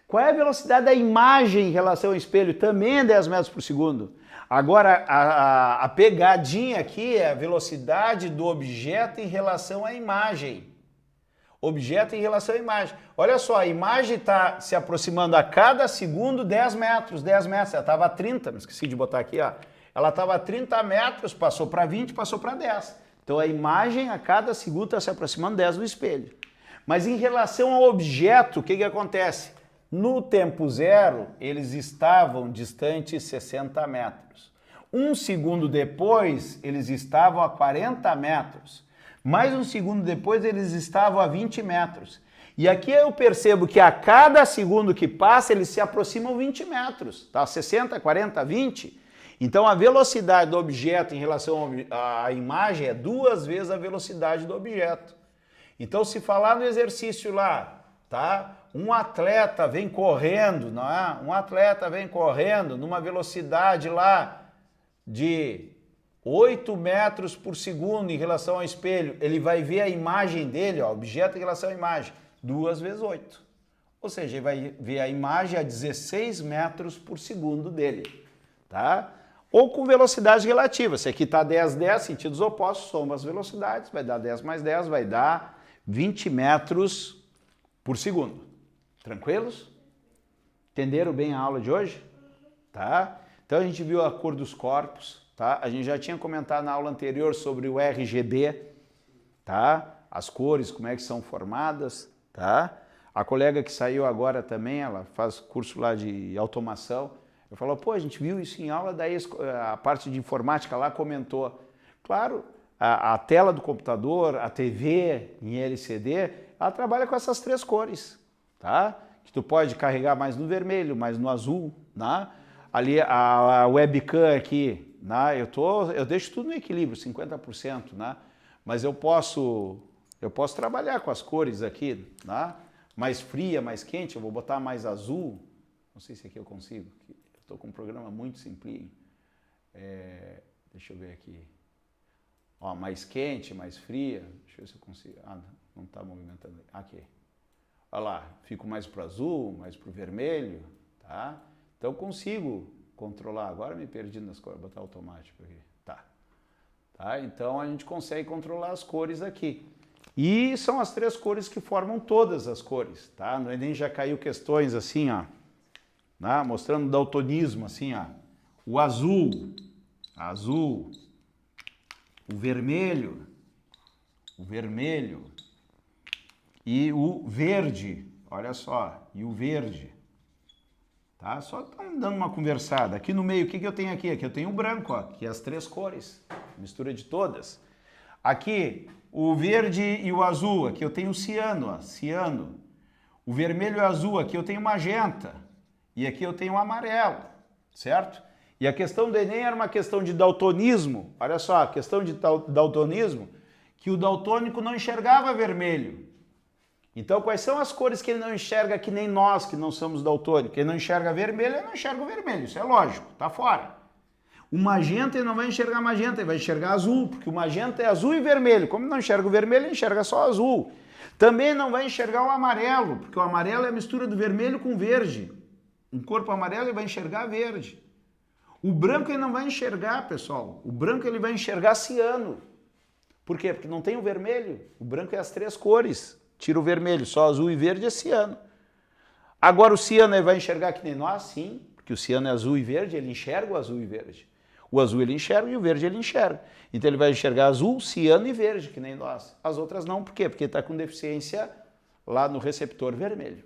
Qual é a velocidade da imagem em relação ao espelho? Também é 10 metros por segundo. Agora, a pegadinha aqui é a velocidade do objeto em relação à imagem. Objeto em relação à imagem. Olha só, a imagem está se aproximando a cada segundo 10 metros. 10 metros, ela estava a 30, me esqueci de botar aqui, ó. Ela estava a 30 metros, passou para 20, passou para 10. Então a imagem a cada segundo está se aproximando 10 do espelho. Mas em relação ao objeto, o que acontece? No tempo zero, eles estavam distantes 60 metros. 1 segundo depois, eles estavam a 40 metros. Mais 1 segundo depois, eles estavam a 20 metros. E aqui eu percebo que a cada segundo que passa, eles se aproximam 20 metros. Tá? 60, 40, 20. Então a velocidade do objeto em relação à imagem é 2 vezes a velocidade do objeto. Então se falar no exercício lá, tá? Um atleta vem correndo, não é? Um atleta vem correndo numa velocidade lá de 8 metros por segundo em relação ao espelho. Ele vai ver a imagem dele, ó, objeto em relação à imagem, 2 vezes 8. Ou seja, ele vai ver a imagem a 16 metros por segundo dele. tá? Ou com velocidade relativa. Se aqui está 10, 10, sentidos opostos, soma as velocidades, vai dar 10 mais 10, vai dar 20 metros por segundo. Tranquilos? Entenderam bem a aula de hoje? Tá? Então a gente viu a cor dos corpos, tá? A gente já tinha comentado na aula anterior sobre o RGB, tá? As cores, como é que são formadas, tá? A colega que saiu agora também, ela faz curso lá de automação, ela falou, pô, a gente viu isso em aula, daí a parte de informática lá comentou. Claro, a tela do computador, a TV em LCD, ela trabalha com essas 3 cores, tá? Que tu pode carregar mais no vermelho, mais no azul, né? Ali a webcam aqui, né? Eu deixo tudo no equilíbrio, 50%, né? Mas eu posso trabalhar com as cores aqui, né? Mais fria, mais quente, eu vou botar mais azul. Não sei se aqui eu consigo. Eu estou com um programa muito simplinho. Deixa eu ver aqui. Ó, mais quente, mais fria. Deixa eu ver se eu consigo. Ah, não está movimentando. Aqui. Olha lá, fico mais para o azul, mais para o vermelho, tá? Então eu consigo controlar. Agora me perdi nas cores, vou botar automático aqui. Tá? Então a gente consegue controlar as cores aqui. E são as 3 cores que formam todas as cores, tá? No Enem já caiu questões assim, ó, né? Mostrando daltonismo, assim, ó. O azul, o vermelho e o verde, olha só, e o verde. Tá? Só estamos dando uma conversada. Aqui no meio, o que eu tenho aqui? Aqui eu tenho o branco, ó, que é as 3 cores, mistura de todas. Aqui, o verde e o azul, aqui eu tenho o ciano, ó, ciano. O vermelho e o azul, aqui eu tenho magenta. E aqui eu tenho o amarelo, certo? E a questão do Enem era uma questão de daltonismo. Olha só, a questão de daltonismo, que o daltônico não enxergava vermelho. Então, quais são as cores que ele não enxerga que nem nós, que não somos daltônicos? Ele não enxerga vermelho, ele não enxerga o vermelho, isso é lógico, tá fora. O magenta, ele não vai enxergar magenta, ele vai enxergar azul, porque o magenta é azul e vermelho. Como ele não enxerga o vermelho, ele enxerga só azul. Também não vai enxergar o amarelo, porque o amarelo é a mistura do vermelho com verde. Um corpo amarelo, ele vai enxergar verde. O branco, ele não vai enxergar, pessoal. O branco, ele vai enxergar ciano. Por quê? Porque não tem o vermelho. O branco é as 3 cores. Tira o vermelho, só azul e verde é ciano. Agora o ciano ele vai enxergar que nem nós? Sim, porque o ciano é azul e verde, ele enxerga o azul e verde. O azul ele enxerga e o verde ele enxerga. Então ele vai enxergar azul, ciano e verde, que nem nós. As outras não, por quê? Porque está com deficiência lá no receptor vermelho.